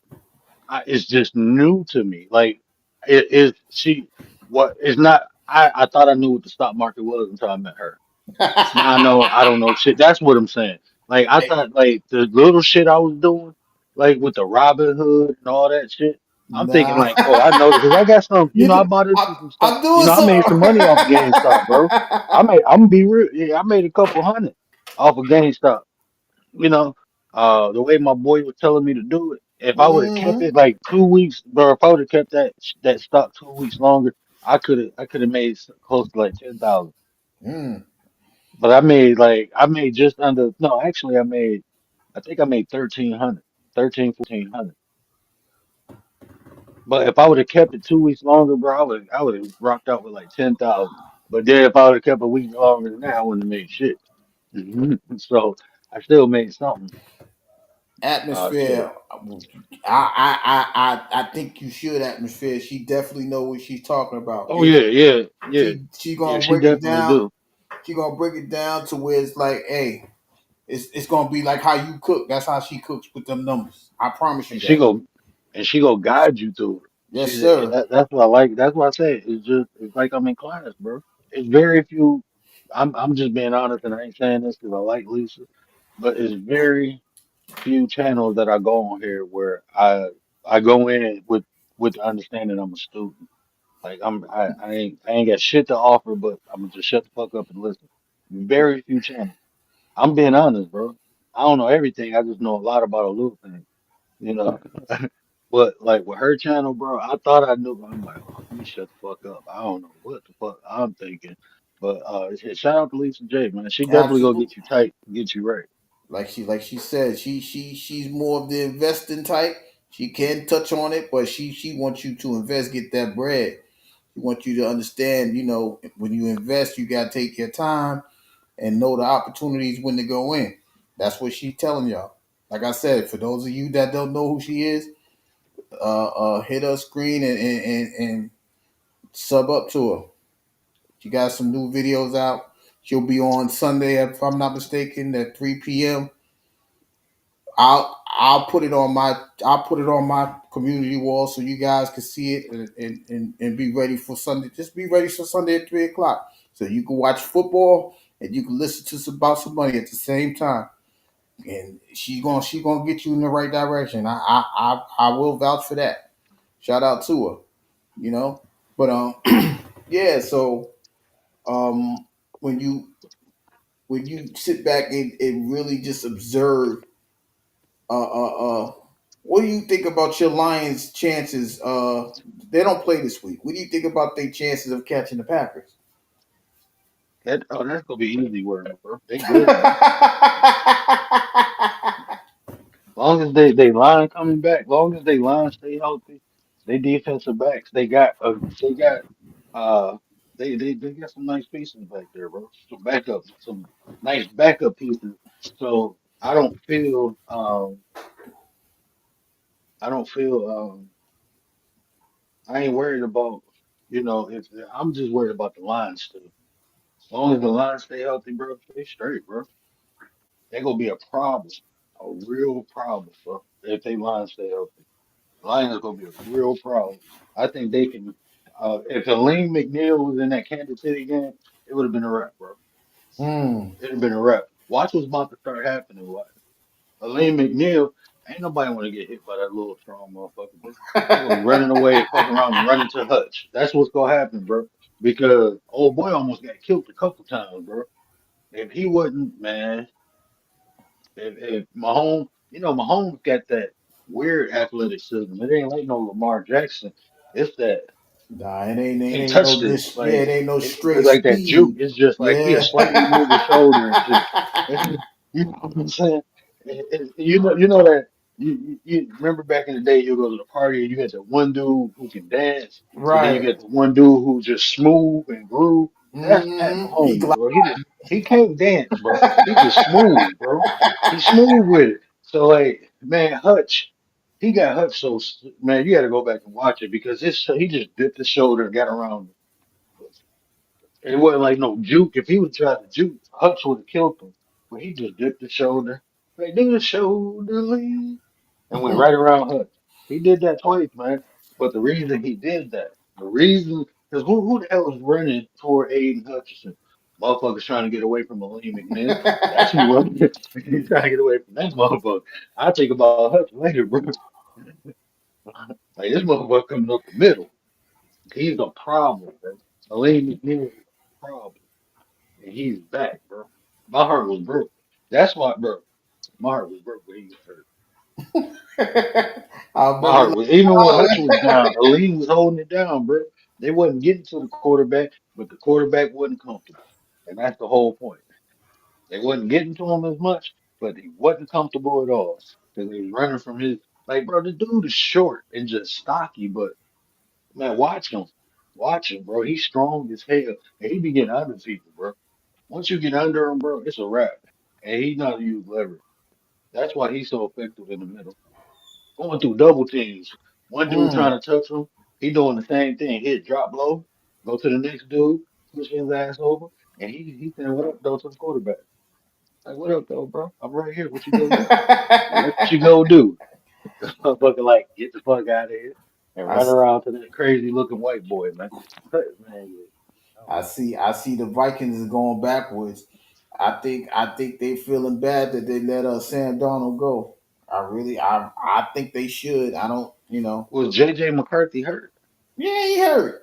It's just new to me. Like, it is she what is not. I thought I knew what the stock market was until I met her. Now I don't know shit. That's what I'm saying. Like I thought like the little shit I was doing, like with the Robin Hood and all that shit. I'm thinking nah. like, oh, I know because I got some. I bought into some stuff. I'm doing I made some money off of GameStop, bro. so. I'm gonna be real. Yeah, I made a couple hundred off of GameStop. You know, the way my boy was telling me to do it. If I would have kept hmm it like 2 weeks, bro, if I would have kept that stock 2 weeks longer, I could have made close to like 10,000. Mm. But I made just under no, actually I think I made 1,300, 1,400. But if I would have kept it 2 weeks longer, bro, I would have rocked out with like 10,000. But then if I would have kept a week longer than that, I wouldn't have made shit. So I still made something. Shit. Atmosphere. I think you should atmosphere. She definitely know what she's talking about. Oh It's yeah, yeah, yeah. she Yeah, gonna she break it definitely down. do. She gonna break it down to where it's like, hey, it's gonna be like how you cook. That's how she cooks with them numbers. I promise you And she that. go and she go guide you through it. Yes, And sir. that's what I like. That's what I say. It's like I'm in class, bro. It's very few. I'm just being honest, and I ain't saying this because I like Lisa, but it's very few channels that I go on here where I go in with the understanding I'm a student. Like I ain't got shit to offer, but I'm gonna just shut the fuck up and listen. Very few channels. I'm being honest, bro. I don't know everything. I just know a lot about a little thing, you know. But like with her channel, bro, I thought I knew. I'm like, oh, let me shut the fuck up. I don't know what the fuck I'm thinking. But shout out to Lisa J, man. She definitely gonna Absolutely. get you tight, get you right. Like she said, she's more of the investing type. She can touch on it, but she wants you to invest, get that bread. She wants you to understand, when you invest, you gotta take your time and know the opportunities when to go in. That's what she's telling y'all. Like I said, for those of you that don't know who she is, hit her screen and sub up to her. She got some new videos out. She'll be on Sunday, if I'm not mistaken, at 3 p.m. I'll put it on my community wall so you guys can see it and be ready for Sunday. Just be ready for Sunday at 3 o'clock, so you can watch football and you can listen to about some money at the same time. And she's gonna get you in the right direction. I will vouch for that. Shout out to her, you know. But yeah. So um, when you sit back and really just observe, uh, uh, uh, what do you think about your Lions' chances? They don't play this week. What do you think about their chances of catching the Packers? That's gonna be easy work, bro. They good, bro. Long as they line coming back, long as they line stay healthy, they defensive backs, they got uh they got some nice pieces back there, bro. Some nice backup pieces. So I don't feel I ain't worried about, if I'm just worried about the line still. As long as the line stay healthy, bro, they straight, bro. They gonna be a problem, a real problem, bro, if they line stay healthy. Lions gonna be a real problem. I think they can. If Elaine McNeil was in that Kansas City game, it would have been a wrap, bro. Hmm. It'd have been a wrap. Watch what's about to start happening. What Elaine McNeil, ain't nobody want to get hit by that little strong motherfucker, bro. They're gonna be running away, fucking around and running to Hutch. That's what's gonna happen, bro. Because old boy almost got killed a couple times, bro. If he wasn't, man, if Mahomes, Mahomes got that weird athleticism. It ain't like no Lamar Jackson. It's that Nah, it can't ain't touch no this. this. Yeah, Like it ain't no it ain't straight like that juke. speed. It's just like he'll Yeah. slightly move his shoulder and just you know what I'm saying? You know that you remember back in the day you go to the party and you get the one dude who can dance and then you Right. get the one dude who just smooth and groove. That's Pat He Mahomes, glide. bro. He can't dance, bro. He just smooth, bro. He's smooth with it. So like, man, Hutch. He got Hutch man, you got to go back and watch it because he just dipped his shoulder and got around him. It wasn't like no juke. If he would try to juke, Hutch would have killed him. But he just dipped his shoulder, like do the shoulder lean, and went right around Hutch. He did that twice, man. But the reason he did that, because who the hell is running toward Aiden Hutchinson? Motherfuckers trying to get away from Elaine McNeil. That's who running. He's trying to get away from that motherfucker. I think about Hutch later, bro. Like this motherfucker coming up the middle. He's a problem, bro. Elaine McNeil is a problem. And he's back, bro. My heart was broke. That's why, bro. My heart was broke when he got hurt. I'll My never heart let was even when Hutch was it down. Aline was holding it down, bro. They wasn't getting to the quarterback, but the quarterback wasn't comfortable, and that's the whole point. They wasn't getting to him as much, but he wasn't comfortable at all because he was running from his like, bro. The dude is short and just stocky, but man, watch him, bro. He's strong as hell, and he be getting under people, bro. Once you get under him, bro, it's a wrap. And he not use leverage. That's why he's so effective in the middle. Going through double teams. One dude Mm. trying to touch him, he doing the same thing. Hit drop low, go to the next dude, push his ass over, and he saying, "What up, though?" to the quarterback. Like, "What up, though, bro? I'm right here. What you gonna do? What you gonna do?" Motherfucker, like, get the fuck out of here and I, run s- around to that crazy looking white boy, man. Man, yeah. I see. I see the Vikings is going backwards. I think they feeling bad that they let Sam Donald go. I think they should. I don't. Was JJ McCarthy hurt? Yeah, he hurt.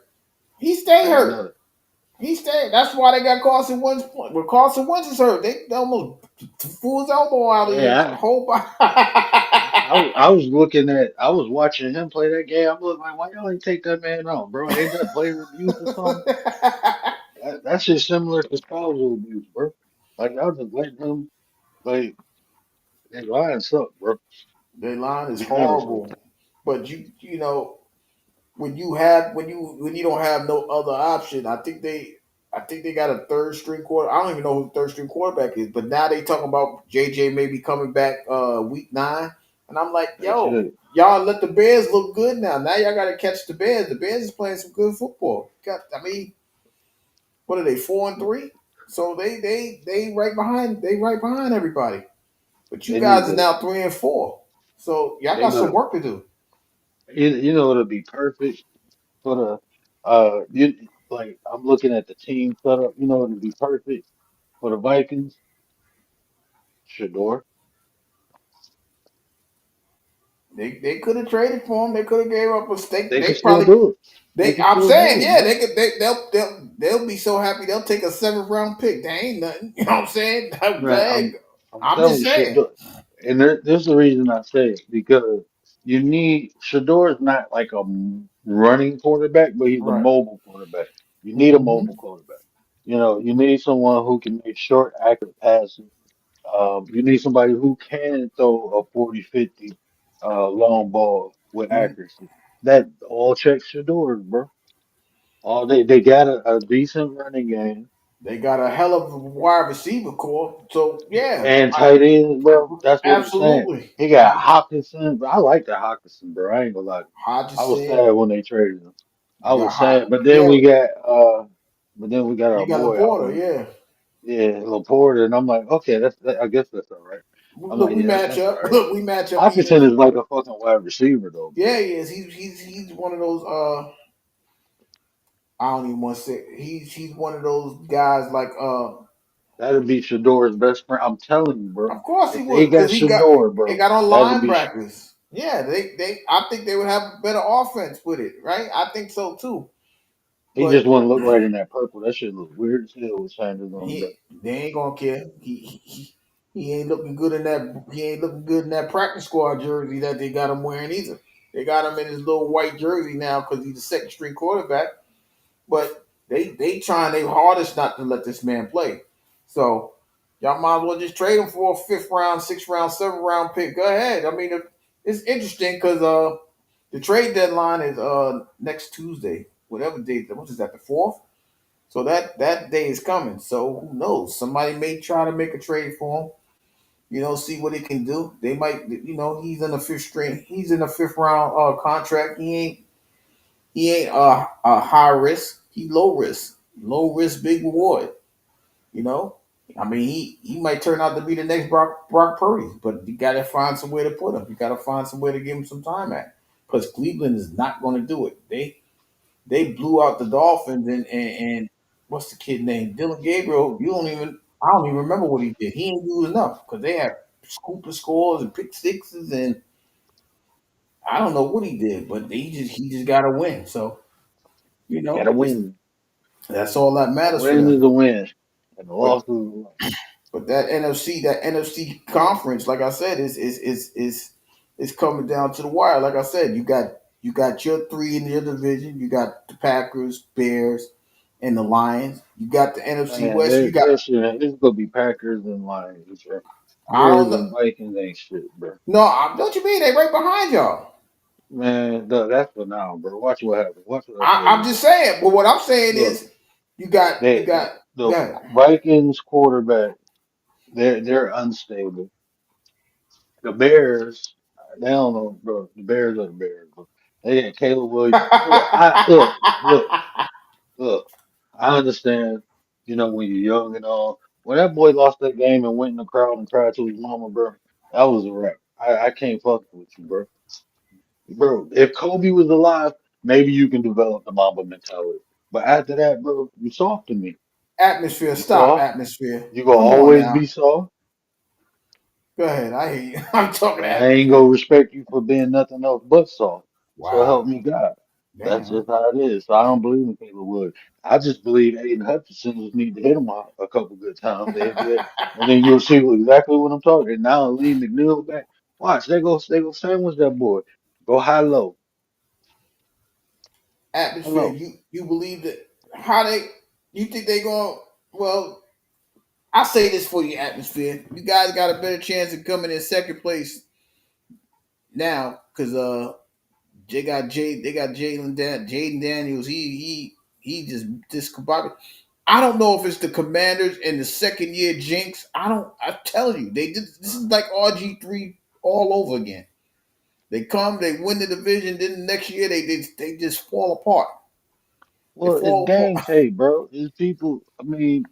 He stay I didn't know hurt. that. He stayed. That's why they got Carson Wentz. When Carson Wentz is hurt, they almost threw his elbow out of his Yeah, whole body. I was looking at, I was watching him play that game. I'm looking like, why y'all ain't take that man out, bro? Ain't that player abuse or something? That's just similar to spousal abuse, bro. Like y'all just letting him, like, his line suck, bro. Their line is He never suck. horrible. But you know when you don't have no other option, I think they got a third string quarter. I don't even know who the third string quarterback is, but now they talking about JJ maybe coming back week 9, and I'm like, They yo, should. y'all let the Bears look good now. Now y'all got to catch the Bears. The Bears is playing some good football. I mean, what are they 4-3? So they right behind everybody. But you They need guys are to. now 3-4. So y'all They got some got. work to do. You know it'll be perfect for the. You like I'm looking at the team setup. You know it'll be perfect for the Vikings. Shador. They could have traded for him. They could have gave up a stake. They can They still probably do it. They they. can I'm still saying, do it, yeah, bro. they could. They'll be so happy. They'll take a 7th round pick. They ain't nothing. You know what I'm saying? Man, Dang. I'm I'm just telling you, saying. Shador. And there's the reason I say it because you need Shador is not like a running quarterback, but he's a Right. mobile quarterback. You need a Hmm. mobile quarterback. You know, you need someone who can make short, accurate passes. You need somebody who can throw a 40, 50 long ball with accuracy. That all checks Shador, bro. All they got a decent running game. They got a hell of a wide receiver core. So yeah, And tight ends, bro. That's what I'm saying. absolutely. He got Hawkinson, but I like that Hawkinson, bro. I ain't gonna lie. I was Hodgson. sad when they traded him. I You got was sad, Yeah. but then we got our You got boy. I Laporta. don't, Yeah. yeah, Laporta, and I'm like, okay, I guess that's all right. I'm Look, like, we yeah, match that's all up. right. Look, we match up. Hawkinson is like a fucking wide receiver, though, bro. Yeah, he is. He's one of those. I don't even want to say he's one of those guys like That'd be Shador's best friend. I'm telling you, bro. of course he If they would because got Shador, they bro, got on that'd be. linebackers. Yeah, they I think they would have a better offense with it, right? I think so too. He just But wouldn't look right in that purple. That shit look weird as hell with Sanders on the back. they ain't gonna care. He ain't looking good in that he ain't looking good in that practice squad jersey that they got him wearing either. They got him in his little white jersey now because he's a second string quarterback. But they trying their hardest not to let this man play. So y'all might as well just trade him for a 5th round, 6th round, 7th round pick. Go ahead. I mean, it's interesting because the trade deadline is next Tuesday, whatever date. What is that? The 4th. So that day is coming. So who knows? Somebody may try to make a trade for him. See what he can do. They might. He's in the 5th string. He's in the 5th round contract. He ain't a high risk. He low risk. Low risk, big reward. You know. I mean, he might turn out to be the next Brock Purdy, but you got to find somewhere to put him. You got to find somewhere to give him some time at, because Cleveland is not going to do it. They blew out the Dolphins and what's the kid name? Dylan Gabriel. I don't even remember what he did. He ain't do enough because they had scooper scores and pick sixes and I don't know what he did, but he just got to win. So Gotta it's win. that's all that A matters for win them. is a win, and a But loss is a loss. but that NFC conference, like I said, is coming down to the wire. Like I said, you got your three in your division. You got the Packers, Bears, and the Lions. You got the NFC Man, West. You got it's gonna be Packers and Lions, bro. I Bears don't know. and Vikings ain't shit, bro. No, don't you mean they right behind y'all? Man, that's for now, bro. Watch what happens. Watch what I tell I'm you, just bro. saying. But what I'm saying Look, is, you got. the Go ahead. Vikings quarterback, they're unstable. The Bears, they don't know, bro. The Bears are the Bears, bro. They got Caleb Williams. Look. I understand, when you're young and all. When that boy lost that game and went in the crowd and cried to his mama, bro, that was a wrap. I can't fuck with you, bro. Bro, if Kobe was alive, maybe you can develop the Mamba mentality. But after that, bro, you soft to me. Atmosphere. You Stop soft. atmosphere. You gonna Come on always now. be soft. Go ahead. I hear you. I'm talking And I ain't gonna atmosphere. respect you for being nothing else but soft. So help Wow. me God. That's Damn. just how it is. So I don't believe in Caleb Wood. I just believe Aiden Hutchinson just need to hit him a couple good times. And then you'll see exactly what I'm talking. Now Lee McNeil back. Watch, they go sandwich that boy. Go high low. High Atmosphere. low. You believe that how they you think they going well, I say this for you, atmosphere. You guys got a better chance of coming in second place now because they got Jaden Daniels. He just discombobulated. I don't know if it's the Commanders and the second year jinx. I tell you, this is like RG3 all over again. They come, they win the division, then the next year they just fall apart. They Well, it's fall game apart. tape, bro. It's people. I mean,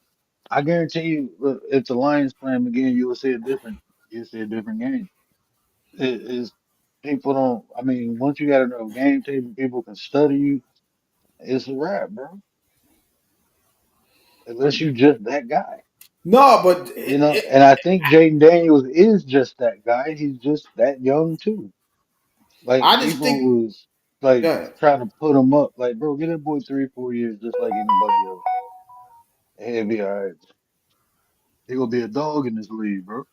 I guarantee you, if the Lions play them again, you will see a different. You'll see a different game. It is people don't. I mean, once you got enough game tape and people can study you, it's a wrap, bro. Unless you just that guy. No, but And I think Jaden Daniels is just that guy. He's just that young too. Like I just people think was like yeah. trying to put him up. Like, bro, get that boy 3, 4 years just like anybody else. And he'll be all right. He gonna be a dog in this league, bro.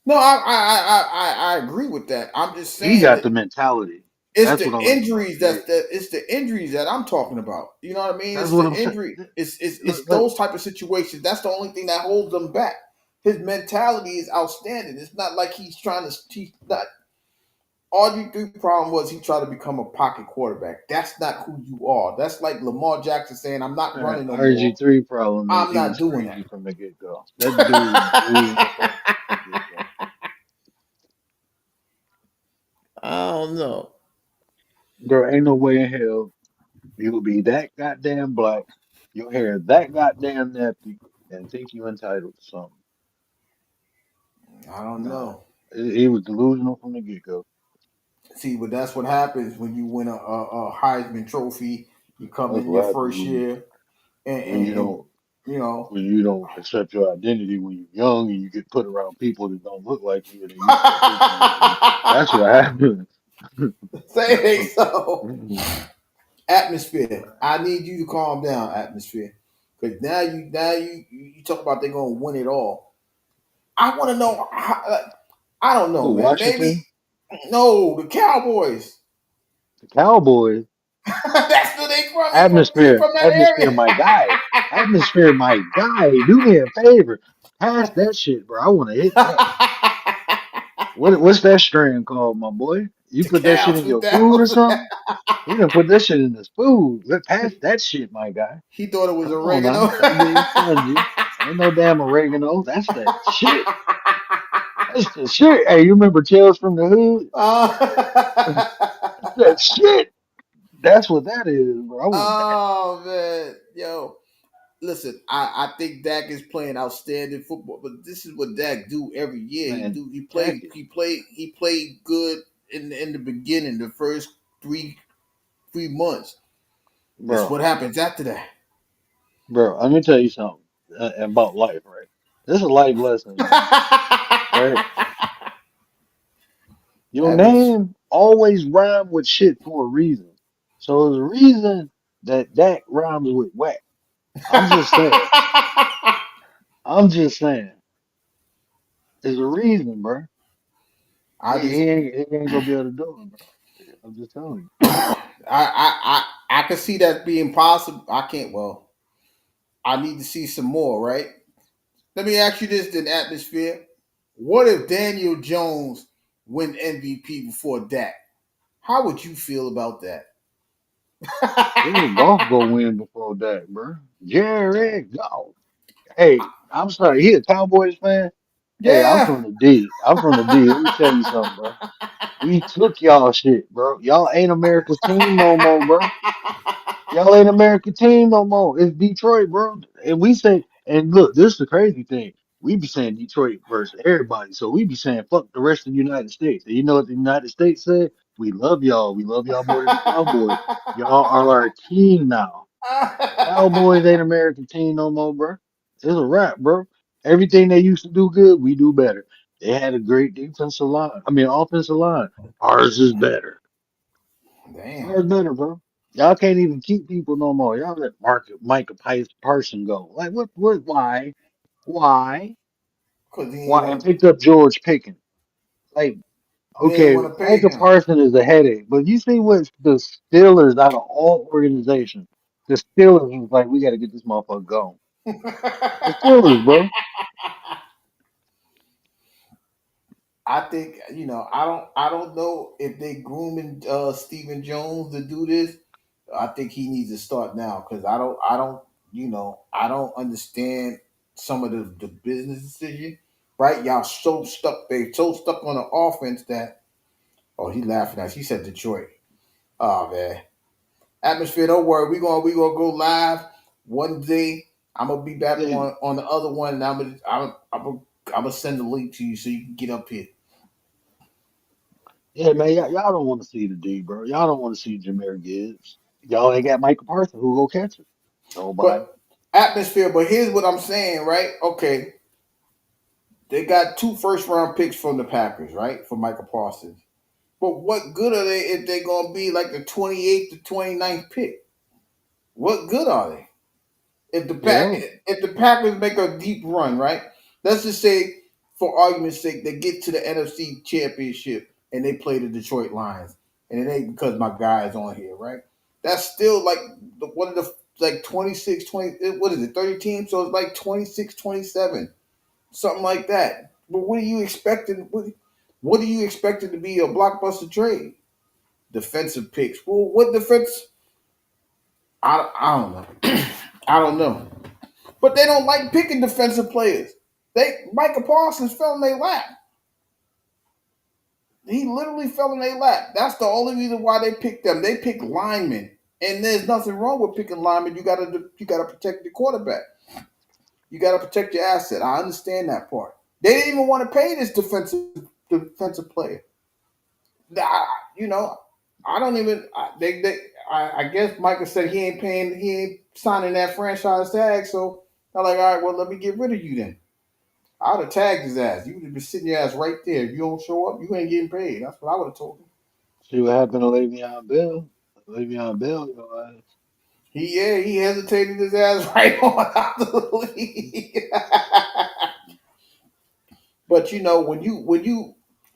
No, I agree with that. I'm just He saying got that the mentality. it's That's the what I like about injuries Jay. it's the injuries that I'm talking about. You know what I mean? That's It's what the I'm saying. injury. It's Look, like, those type of situations. That's the only thing that holds them back. His mentality is outstanding. It's not like he's trying to. He's not. RG3 problem was he tried to become a pocket quarterback. That's not who you are. That's like Lamar Jackson saying, "I'm not man, running no more. RG3 problem is I'm he not was doing that." crazy from the get go. That dude was delusional from the get go. I don't know. There ain't no way in hell you'll be that goddamn black, your hair that goddamn nappy, and think you entitled to something. I don't Nah, know. he was delusional from the get go. See, but that's what happens when you win a Heisman Trophy. You come That's in your what happens first year, and, when and, you and don't you know. when you don't accept your identity when you're young and you get put around people that don't look like you and then you start thinking like you. That's what happens. Say it ain't so. Atmosphere. I need you to calm down, atmosphere, because now you talk about they're gonna win it all. I want to know. I don't know, Who, man. Maybe Washington? no, the Cowboys. The Cowboys? That's where they from. He Atmosphere, from that atmosphere, area. my guy. Atmosphere, my guy. Do me a favor. Pass that shit, bro. I want to hit that. What's that strain called, my boy? You The put that shit cow in your 2000. food or something? He done put that shit in his food. Let pass that shit, my guy. He thought it was Come on now. oregano. Stop being stingy. Ain't no damn oregano. That's that shit. That's the shit. Hey, you remember Tales from the Hood? That's that shit. That's what that is, bro. I want that. Oh man, yo, listen. I think Dak is playing outstanding football, but this is what Dak do every year. Man, He Dak played is, he played good in the beginning, the first three months. It's bro. what happens after that. Bro, let me tell you something about life, right? This is a life lesson, man. Right? Your Atmos- name always rhyme with shit for a reason. So there's a reason that Dak rhymes with whack. I'm just saying. I'm just saying. There's a reason, bro. I just He ain't gonna be able to do it, bro. I'm just telling you. I can see that being possible. I can't. Well, I need to see some more. Right. Let me ask you this: then, atmosphere. What if Daniel Jones win MVP before Dak? How would you feel about that? Jared Goff go win before Dak, bro. Jared Goff. Hey, I'm sorry. He a Cowboys fan? Hey, I'm Yeah. from the D. I'm from the D. Let me tell you something, bro. We took y'all shit, bro. Y'all ain't America's team no more, bro. Y'all ain't American team no more. It's Detroit, bro. And we say, and look, this is the crazy thing. We be saying Detroit versus everybody. So we be saying fuck the rest of the United States. And you know what the United States said? We love y'all. We love y'all more than the Cowboys. Y'all are our team now. Cowboys ain't American team no more, bro. It's a wrap, bro. Everything they used to do good, we do better. They had a great defensive line. I mean, offensive line. Ours is better. Damn. Ours better, bro. Y'all can't even keep people no more. Y'all let Micah Person go. Like what why? Why? because he ain't Why and want picked up George Pickens. Like, they ain't okay, want to pay Micah him. Parsons is a headache, but you see what the Steelers out of all organizations, the Steelers was like, we gotta get this motherfucker gone. The Steelers, bro. I think I don't know if they grooming Stephen Jones to do this. I think he needs to start now because I don't understand some of the business decision. Right, y'all so stuck on the offense that he laughing at us. He said Detroit. Oh man, atmosphere. Don't worry, we gonna go live one day. I'm gonna be back Yeah, on the other one, and I'm gonna send the link to you so you can get up here. yeah, man. Y'all don't want to see the D, bro. Y'all don't want to see Jahmyr Gibbs. Y'all ain't got Micah Parsons. Who go catch it? Nobody. But atmosphere. But here's what I'm saying, right? Okay, they got 2 first-round picks from the Packers, right, for Michael Parsons. But what good are they if they're gonna be like the 28th to 29th pick? What good are they? if the pack Yeah. if the Packers make a deep run, right? Let's just say, for argument's sake, they get to the NFC Championship and they play the Detroit Lions, and it ain't because my guy is on here, right? That's still like one of the like 26, 20. What is it, 30 teams? So it's like 26, 27, something like that. But what are you expecting? What are you expecting to be a blockbuster trade? Defensive picks. Well, what defense? I don't know. I don't know. But they don't like picking defensive players. Micah Parsons fell in their lap. He literally fell in their lap. That's the only reason why they picked them. They picked linemen, and there's nothing wrong with picking linemen. You gotta protect the quarterback. You gotta protect your asset. I understand that part. They didn't even want to pay this defensive player. I, you know, I don't even. I guess Micah said he ain't paying. He ain't signing that franchise tag. So I'm like, all right, well, let me get rid of you then. I would have tagged his ass. You would have been sitting your ass right there. If you don't show up, you ain't getting paid. That's what I would have told him. See what happened to Le'Veon Bell. Le'Veon Bell, He hesitated his ass right on out of the league. But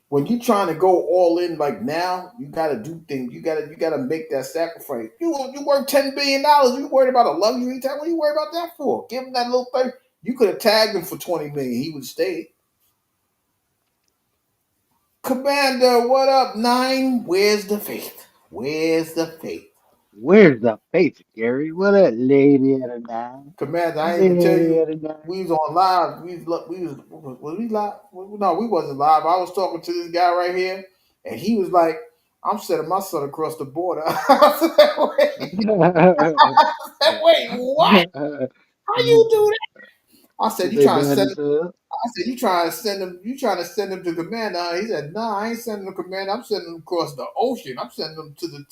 when you trying to go all in like now, you gotta do things. You gotta make that sacrifice. You worth $10 billion. You worried about a luxury tag? What are you worried about that for? Give him that little thing. You could have tagged him for 20 million. He would have stayed. Commander, what up, 9? Where's the faith? Where's the faith? where's the faith, Gary? What that lady at a nine? Commander, I ain't even tell Lady you at a nine. we was on live. Was we live? No, we wasn't live. I was talking to this guy right here, and he was like, "I'm sending my son across the border." I said, "Wait, what? How you do that?" I said, Did "You they trying to ban send?" his head? I said, "You trying to send him? You trying to send him to Commander?" He said, "Nah, I ain't sending him to Commander. I'm sending him across the ocean. I'm sending him to the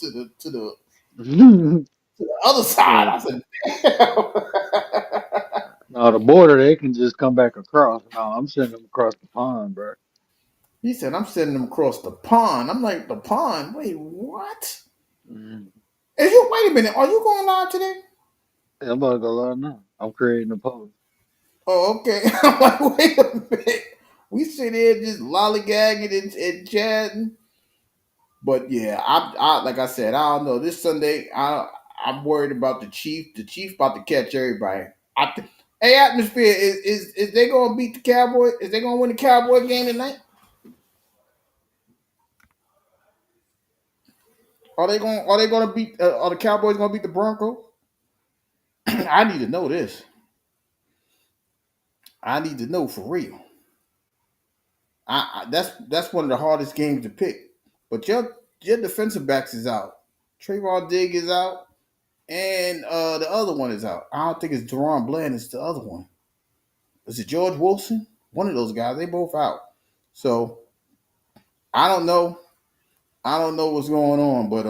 other side." Yeah. I said, "Damn." No, the border, they can just come back across. No, I'm sending them across the pond, bro. He said, "I'm sending them across the pond." I'm like, "The pond? Wait, what? Mm. Wait a minute. Are you going live today?" Yeah, I'm about to go live now. I'm creating a post. Oh, okay. I'm like, "Wait a minute." We sit here just lollygagging and chatting. But yeah, I like I said, I don't know. This Sunday, I'm worried about the Chief. The Chief about to catch everybody. Hey, atmosphere, is they gonna beat the Cowboy? Is they gonna win the Cowboy game tonight? Are they gonna beat? Are the Cowboys gonna beat the Broncos? I need to know this. I need to know for real. That's one of the hardest games to pick. But your defensive backs is out. Trayvon Digg is out, and the other one is out. I don't think it's Deron Bland. It's the other one. Is it George Wilson? One of those guys. They both out. So I don't know. I don't know what's going on, but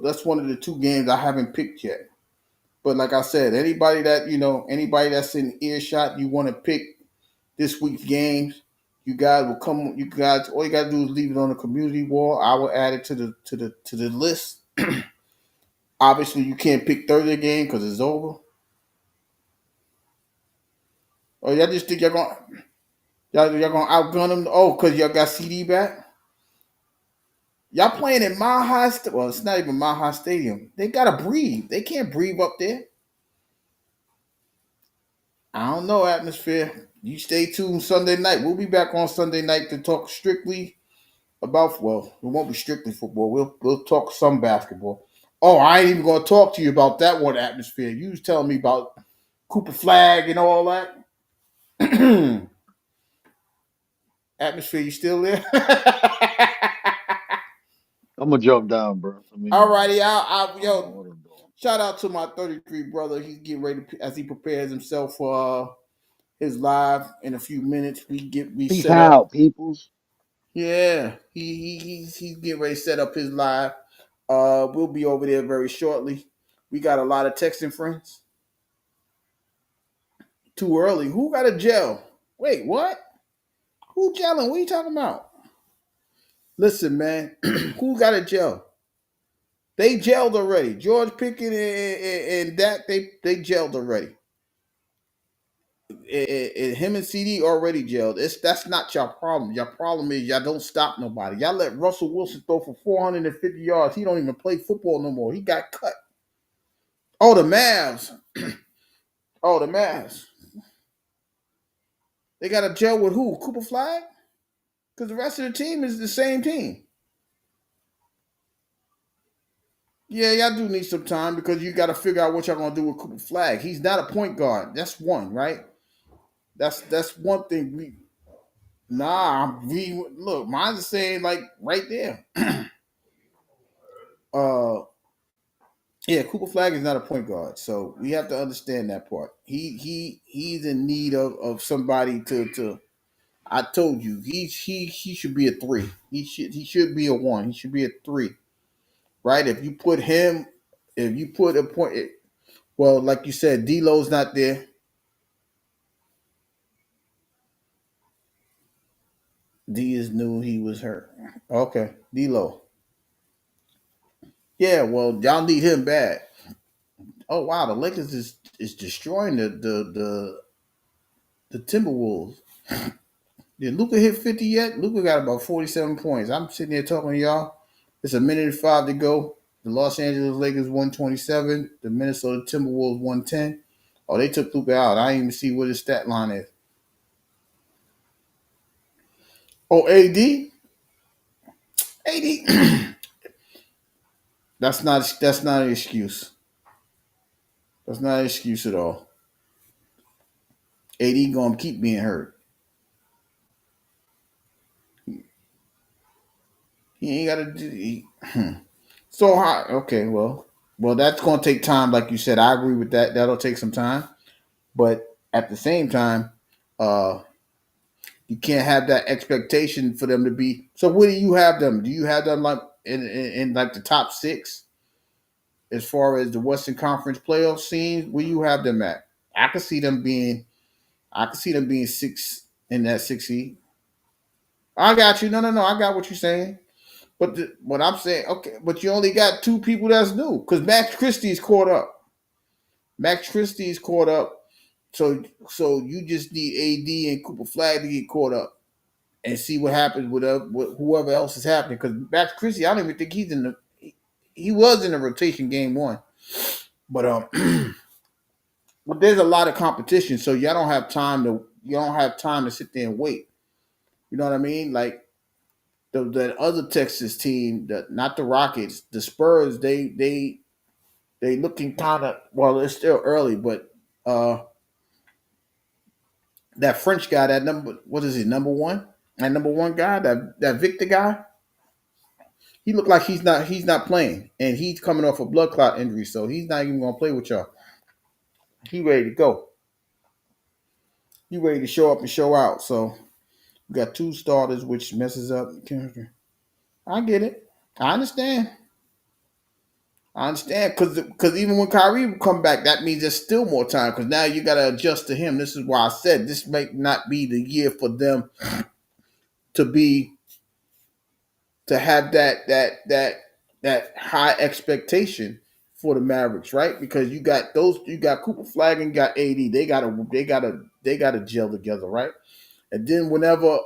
that's one of the 2 games I haven't picked yet. But like I said, anybody that's in earshot, you want to pick this week's games, you guys will come. You guys, all you gotta do is leave it on the community wall. I will add it to the list, Obviously, you can't pick Thursday game because it's over. Or y'all just think y'all gonna outgun them? Oh, because y'all got CD back. Y'all playing in Mile High. Well, it's not even Mile High Stadium. They gotta breathe. They can't breathe up there. I don't know, atmosphere. You stay tuned Sunday night. We'll be back on Sunday night to talk strictly about. Well, it won't be strictly football. We'll talk some basketball. Oh, I ain't even gonna talk to you about that one, atmosphere. You was telling me about Cooper Flag and all that. Atmosphere, you still there? I'm gonna jump down, bro. I mean, Alrighty, I don't know yo, what I'm doing. shout out to my 33 brother. He's getting ready as he prepares himself for his live in a few minutes. We Peace set up. out, peoples. Yeah, he's getting ready to set up his live. We'll be over there very shortly. We got a lot of texting friends. Too early. Who got a gel? Wait, what? Who gelling? What are you talking about? Listen, man. Who got a gel? They gelled already. George Pickett and Dak, they gelled already. Him and CD already gelled. That's not your problem. Your problem is y'all don't stop nobody. Y'all let Russell Wilson throw for 450 yards. He don't even play football no more. He got cut. Oh, the Mavs. Oh, the Mavs. They got a gel with who? Cooper Flag? Because the rest of the team is the same team. Yeah, y'all do need some time because you got to figure out what y'all gonna do with Cooper Flag. He's not a point guard. That's one, right? That's one thing. We look. Mine's saying like right there. Yeah, Cooper Flag is not a point guard, so we have to understand that part. He's in need of somebody to. I told you he should be a three. He should be a one. He should be a three, right? If you put a point, well, like you said, D'Lo's not there. D is knew he was hurt. Okay, D'Lo. Yeah, well, y'all need him bad. Oh wow, the Lakers is destroying the Timberwolves. Did Luca hit 50 yet? Luca got about 47 points. I'm sitting here talking to y'all. It's a minute and 5 to go. The Los Angeles Lakers 127. The Minnesota Timberwolves 110. Oh, they took Luca out. I didn't even see what his stat line is. Oh, AD? AD. That's not an excuse. That's not an excuse at all. AD gonna keep being hurt. He ain't gotta do so high. Okay, well, that's gonna take time, like you said. I agree with that. That'll take some time. But at the same time, uh, you can't have that expectation for them to be. So where do you have them? Do you have them like in like the top six as far as the Western Conference playoff scene? Where you have them at? I could see them being. I could see them being six in that 6 seed. I got you. No. I got what you're saying. But what I'm saying, okay, but you only got two people that's new because Max Christie's caught up. Max Christie's caught up. So you just need AD and Cooper Flag to get caught up and see what happens with whoever else is happening. Because Max Christie, I don't even think he's in the. He was in the rotation game one, but but there's a lot of competition, so y'all don't have time to. You don't have time to sit there and wait. You know what I mean? Like the other Texas team, not the Rockets, the Spurs. They looking kind of well. It's still early, but that French guy, that number, what is he, number one? That number one guy, that Victor guy, he looked like he's not playing, and he's coming off a blood clot injury, so he's not even gonna play with y'all. He ready to go. He ready to show up and show out. So we got two starters, which messes up chemistry. I get it. I understand. I understand because even when Kyrie will come back, that means there's still more time because now you got to adjust to him. This is why I said this may not be the year for them to be to have that high expectation for the Mavericks, right? Because you got Cooper Flag and got AD. They gotta gel together, right? And then whenever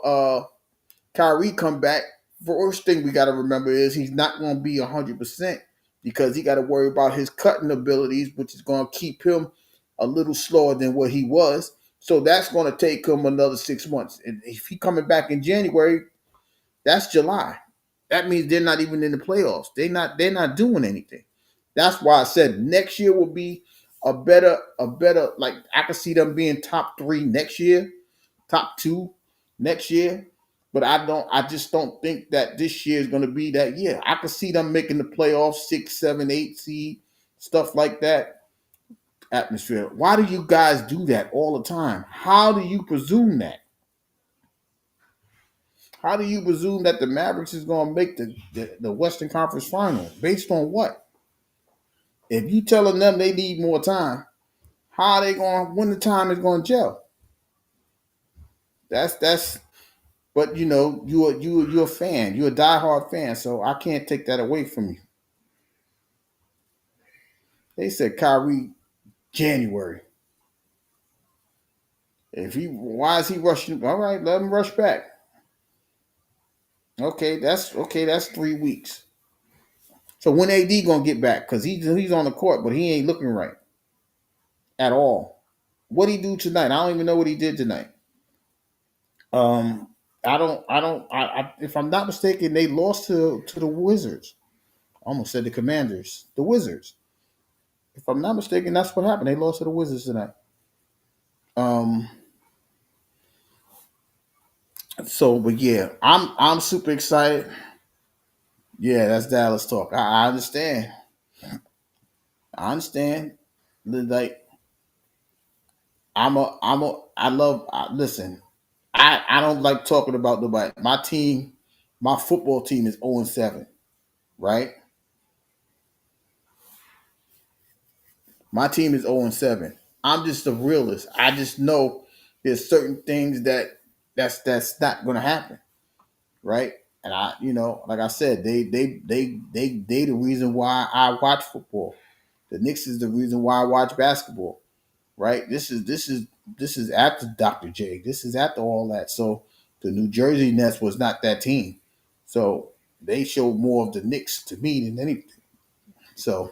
Kyrie come back, first thing we got to remember is he's not going to be 100% because he got to worry about his cutting abilities, which is going to keep him a little slower than what he was. So that's going to take him another 6 months. And if he coming back in January, that's July. That means they're not even in the playoffs. They're not doing anything. That's why I said next year will be a better like I could see them being top 3 next year, top 2 next year. But I just don't think that this year is going to be that year. I could see them making the playoffs 6, 7, 8 seed, stuff like that. Atmosphere. Why do you guys do that all the time? How do you presume that? How do you presume that the Mavericks is going to make the Western Conference Final? Based on what? If you telling them they need more time, how are they going? When the time is going to gel? That's. But you're a fan. You're a diehard fan, so I can't take that away from you. They said Kyrie January. Why is he rushing? All right, let him rush back. Okay. That's 3 weeks. So when AD gonna get back? Because he's on the court, but he ain't looking right at all. What he do tonight? I don't even know what he did tonight. Um, if I'm not mistaken, they lost to the Wizards. I almost said the Commanders, the Wizards. If I'm not mistaken, that's what happened. They lost to the Wizards tonight. Um, but yeah, I'm super excited. Yeah, that's Dallas talk. I understand. I understand. Like I love. Listen, I don't like talking about nobody. My team, my football team is 0-7, right? My team is 0-7. I'm just a realist. I just know there's certain things that's not going to happen, right? And like I said, they the reason why I watch football. The Knicks is the reason why I watch basketball, right? This is after Dr. J. This is after all that. So the New Jersey Nets was not that team. So they showed more of the Knicks to me than anything. So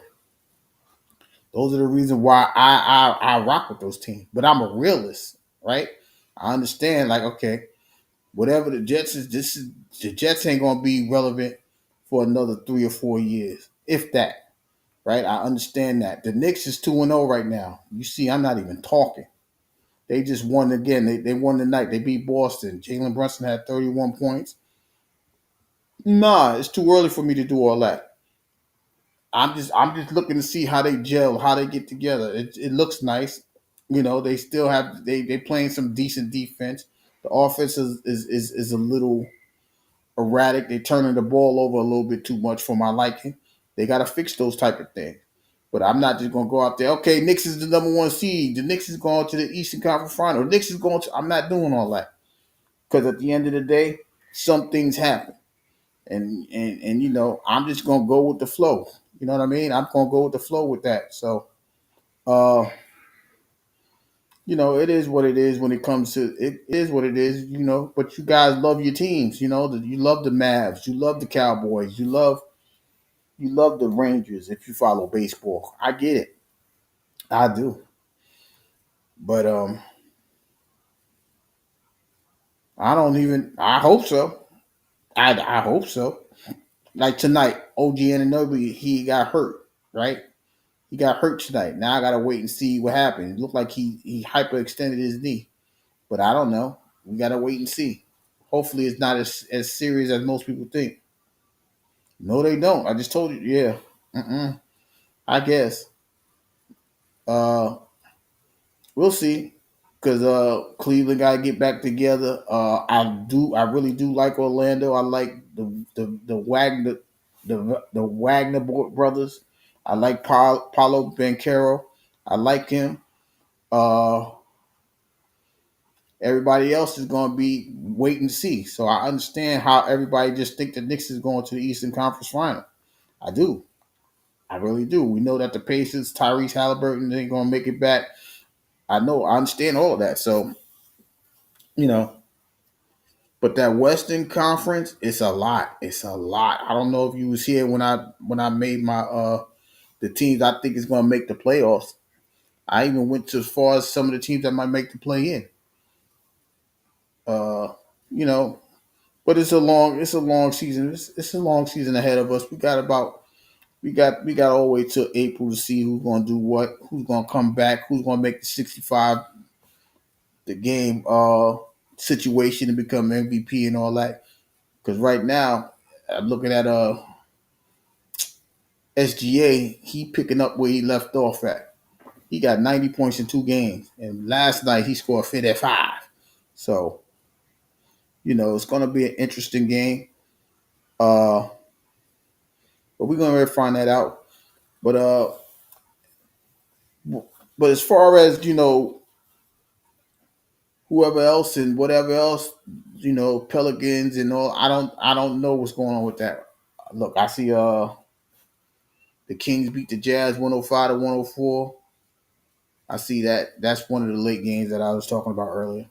those are the reasons why I rock with those teams. But I'm a realist, right? I understand, like, okay, whatever the Jets is, the Jets ain't gonna be relevant for another 3 or 4 years, if that. Right? I understand that. The Knicks is 2-0 right now. You see, I'm not even talking. They just won again. They won tonight. They beat Boston. Jalen Brunson had 31 points. Nah, it's too early for me to do all that. I'm just looking to see how they gel, how they get together. It looks nice. They still have they playing some decent defense. The offense is a little erratic. They're turning the ball over a little bit too much for my liking. They got to fix those type of things. But I'm not just going to go out there. Okay, Knicks is the number 1 seed. The Knicks is going to the Eastern Conference Final. Knicks is going to. I'm not doing all that because at the end of the day, some things happen, and I'm just going to go with the flow. You know what I mean? I'm going to go with the flow with that. So, uh, it is what it is when it comes to it is what it is. But you guys love your teams. You love the Mavs. You love the Cowboys. You love the Rangers if you follow baseball. I get it. I do. But I don't even I hope so. I hope so. Like tonight, OG Anunoby, he got hurt, right? He got hurt tonight. Now I gotta wait and see what happened. It looked like he hyperextended his knee. But I don't know. We gotta wait and see. Hopefully it's not as serious as most people think. No, they don't. I just told you, yeah. I guess. Uh we'll see. Because Cleveland got to get back together. I really do like Orlando. I like the Wagner the Wagner brothers. I like Paulo Banchero. I like him. Uh, Everybody else is going to be wait and see. So I understand how everybody just think the Knicks is going to the Eastern Conference Final. I do. I really do. We know that the Pacers, Tyrese Halliburton, ain't gonna make it back. I know, I understand all of that. So, you know, but that Western Conference, it's a lot. It's a lot. I don't know if you was here when I made my the teams I think is gonna make the playoffs. I even went to as far as some of the teams that might make the play in. Uh, you know, but it's a long season. It's a long season ahead of us. We got all the way till April to see who's gonna do what, who's gonna come back, who's gonna make the 65 the game situation and become MVP and all that. Because right now, I'm looking at SGA, he picking up where he left off at. He got 90 points in 2 games, and last night he scored 55. So it's going to be an interesting game. Uh, but we're going to find that out. But as far as whoever else and whatever else, Pelicans and all, I don't know what's going on with that. Look, I see the Kings beat the Jazz 105 to 104. I see that. That's one of the late games that I was talking about earlier.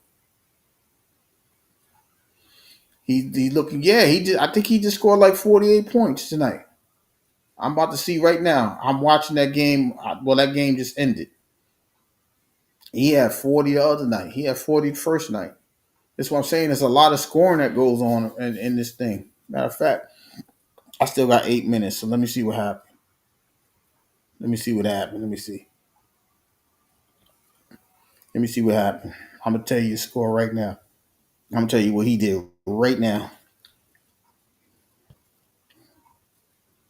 He looking, yeah, he did. I think he just scored like 48 points tonight. I'm about to see right now. I'm watching that game. Well, that game just ended. He had 40 the other night. He had 40 the first night. That's what I'm saying. There's a lot of scoring that goes on in this thing. Matter of fact, I still got 8 minutes, so let me see what happened. Let me see what happened. Let me see. Let me see what happened. I'm gonna tell you the score right now. I'm gonna tell you what he did right now.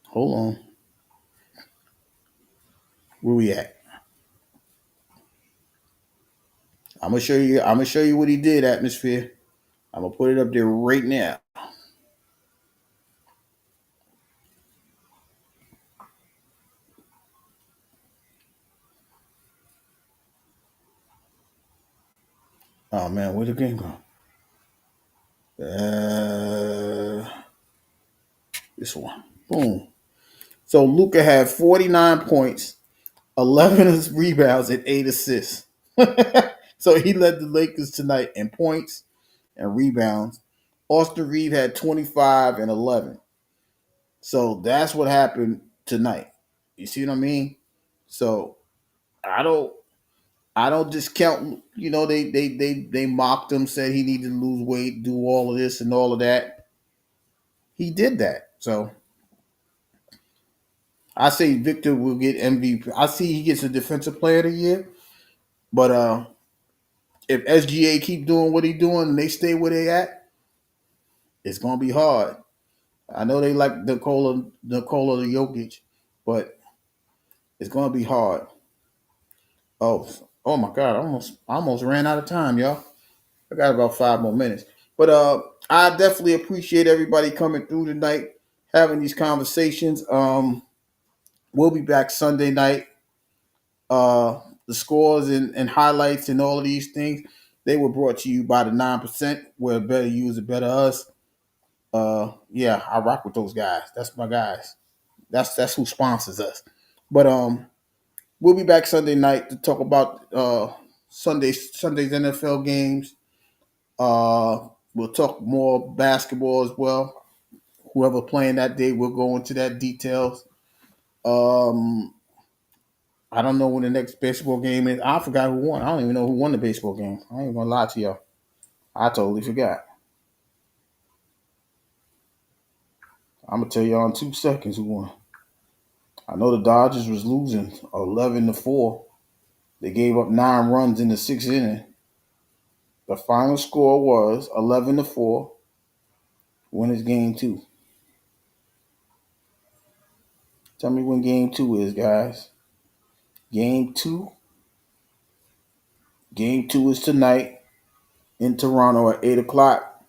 Hold on. Where we at? I'm gonna show you. I'm gonna show you what he did. Atmosphere. I'm gonna put it up there right now. Oh man, where'd the game go? This one. Boom. So Luka had 49 points, 11 rebounds, and 8 assists. So he led the Lakers tonight in points and rebounds. Austin Reeves had 25 and 11. So that's what happened tonight. You see what I mean? So I don't discount. They mocked him, said he needed to lose weight, do all of this and all of that. He did that. So I say Victor will get MVP. I see he gets a Defensive Player of the Year. But if SGA keep doing what he doing and they stay where they at, it's gonna be hard. I know they like Nikola Jokic, but it's gonna be hard. Oh my God! I almost ran out of time, y'all. I got about 5 more minutes. But I definitely appreciate everybody coming through tonight, having these conversations. We'll be back Sunday night. The scores and highlights and all of these things, they were brought to you by the 9%, where better you is a better us. Yeah, I rock with those guys. That's my guys. That's who sponsors us. But we'll be back Sunday night to talk about Sunday's NFL games. We'll talk more basketball as well. Whoever playing that day, we'll go into that details. I don't know when the next baseball game is. I forgot who won. I don't even know who won the baseball game. I ain't gonna lie to y'all. I totally forgot. I'm gonna tell y'all in 2 seconds who won. I know the Dodgers was losing 11-4. They gave up 9 runs in the 6th inning. The final score was 11-4. When is game 2? Tell me when game 2 is, guys. Game 2. Game 2 is tonight in Toronto at 8 o'clock.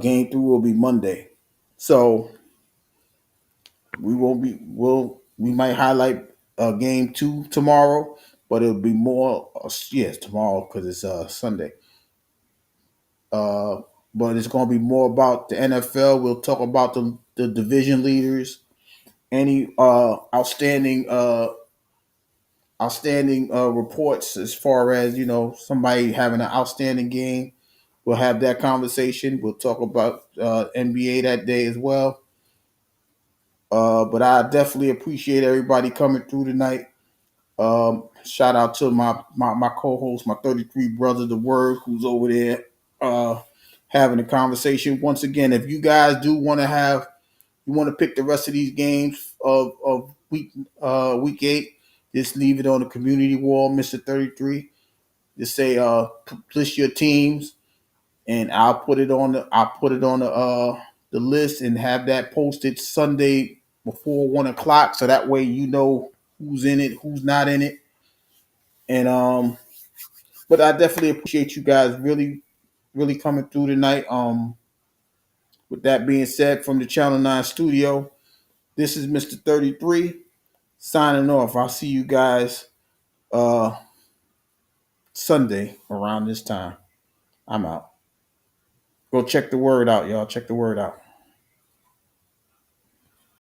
Game 3 will be Monday. So we might highlight game 2 tomorrow, but it'll be more tomorrow because it's Sunday. But it's going to be more about the NFL. We'll talk about the division leaders. any outstanding reports as far as somebody having an outstanding game. We'll have that conversation. We'll talk about NBA that day as well. But I definitely appreciate everybody coming through tonight. Shout out to my co-host, my 33 brother, the Word, who's over there having a conversation. Once again, if you guys do want to pick the rest of these games of week 8, just leave it on the community wall, Mr. 33. Just say list your teams, and I'll put it on the list and have that posted Sunday before 1 o'clock, so that way you know who's in it, who's not in it. And but I definitely appreciate you guys really coming through tonight. With that being said, from the Channel 9 studio, this is Mr. 33 signing off. I'll see you guys Sunday around this time. I'm out. Go check the Word out, y'all. Check the Word out.